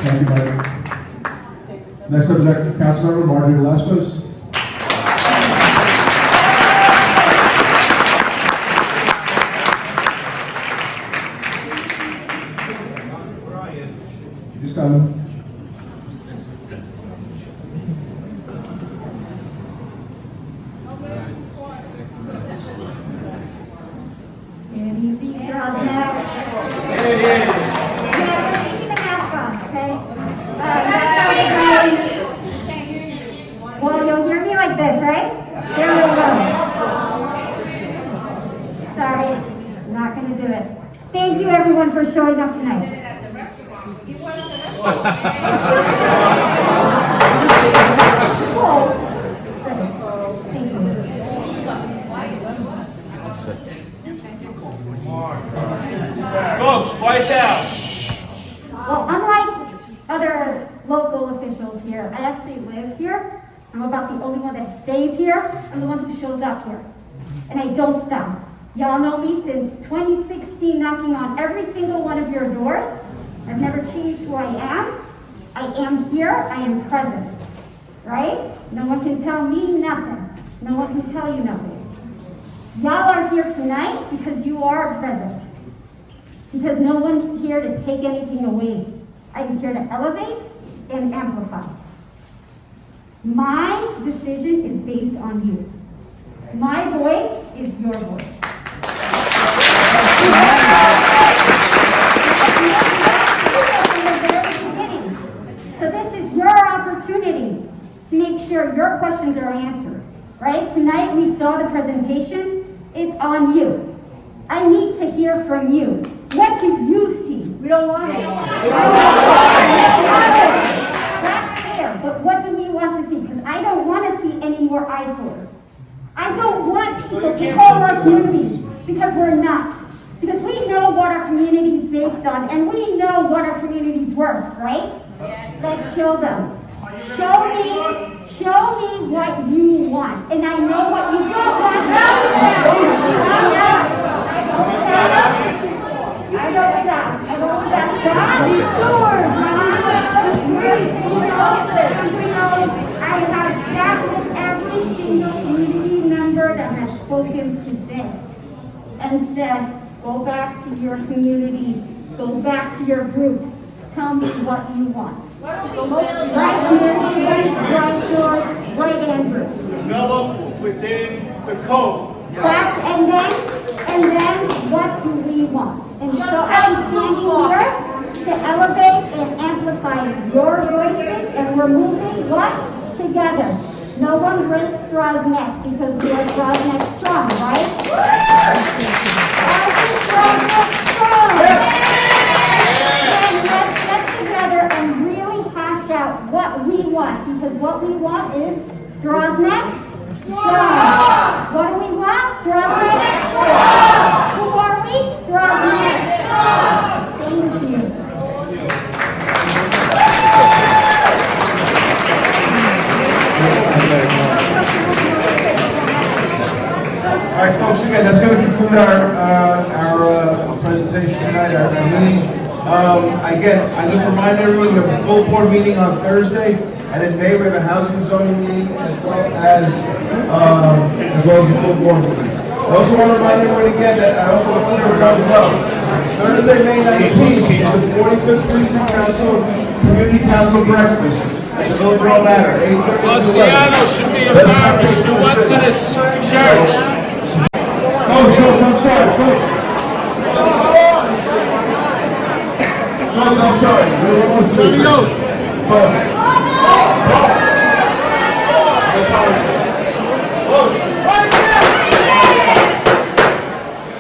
Speaker 3: Thank you, Marjorie. Next up is Councilmember Marjorie Velázquez. Just coming.
Speaker 8: Well, you'll hear me like this, right? There we go. Sorry, I'm not going to do it. Thank you, everyone, for showing up tonight.
Speaker 21: Folks, quiet down.
Speaker 8: Well, unlike other local officials here, I actually live here. I'm about the only one that stays here. I'm the one who shows up here. And I don't stop. Y'all know me since 2016, knocking on every single one of your doors. I've never changed who I am. I am here. I am present. Right? No one can tell me nothing. No one can tell you nothing. Y'all are here tonight because you are present. Because no one's here to take anything away. I'm here to elevate and amplify. My decision is based on you. My voice is your voice. So this is your opportunity to make sure your questions are answered, right? Tonight we saw the presentation. It's on you. I need to hear from you. What do you see? We don't want it. That's fair, but what do we want to see? Because I don't want to see any more eyesores. I don't want people to call our communities because we're not. Because we know what our community is based on, and we know what our community is worth, right? Let's show them. Show me what you want, and I know what you don't want. I don't stop. I have sat with every single community member that has spoken today and said, go back to your community, go back to your groups, tell me what you want. Right community, right yours, right Andrew.
Speaker 7: Develop within the code.
Speaker 8: And then what do we want? And so I'm standing here to elevate and amplify your voices, and we're moving what? Together. No one breaks Throggs Neck because we are Throggs Neck strong, right? Throggs Neck strong! what we want is Throggs Neck strong. What do we want? Throggs Neck strong. Who are we? Throggs Neck strong. Thank you.
Speaker 3: All right, folks, again, that's going to conclude our presentation tonight, our meeting. Again, I just remind everyone, we have a full board meeting on Thursday, and in May, we have a housing and zoning meeting as well as the full board meeting. I also want to remind everyone again that I also want to let everyone know as well. Thursday, May 19th, is the 45th Precinct Council Community Council Breakfast at the Village Manor, 8:30 to 11.
Speaker 2: Luciano should be embarrassed. You went to this church.
Speaker 3: I'm sorry.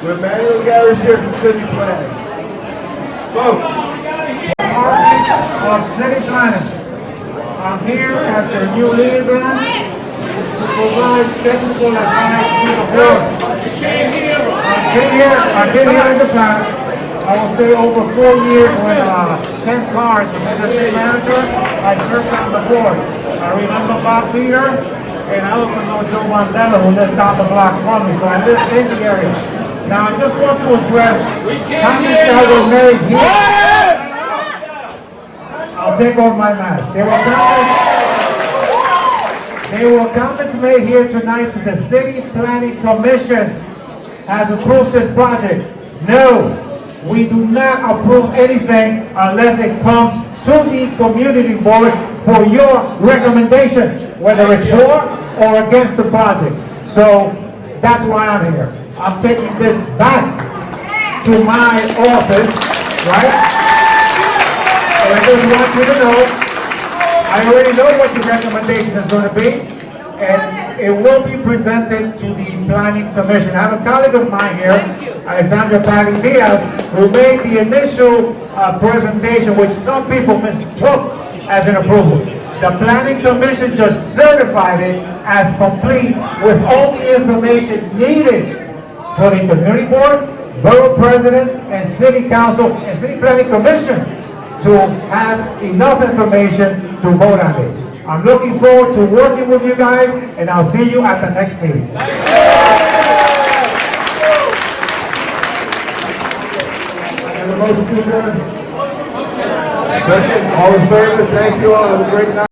Speaker 3: We're Manuel Garris here from City Planning. Folks.
Speaker 10: Of City Planning. I'm here as the new liaison to provide technical advice to the board. I've been here in the past. I will say over 4 years when Ken Carr, the city manager, I served on the board. I remember Bob Peter, and I also know Joe Mandela, who lived down the block from me, so I live in the area. Now I just want to address comments that were made here. I'll take off my mask. There were comments made here tonight that the City Planning Commission has approved this project. No, we do not approve anything unless it comes to the community board for your recommendation, whether it's for or against the project. So that's why I'm here. I'm taking this back to my office, right? And I just want you to know, I already know what the recommendation is going to be, and it will be presented to the Planning Commission. I have a colleague of mine here, Alexandra Patty Diaz, who made the initial presentation, which some people mistook as an approval. The Planning Commission just certified it as complete with all the information needed for the Community Board, Borough President, and City Council, and City Planning Commission to have enough information to vote on it. I'm looking forward to working with you guys, and I'll see you at the next meeting.
Speaker 3: Motion to adjourn. Second, all in favor, thank you all, have a great night.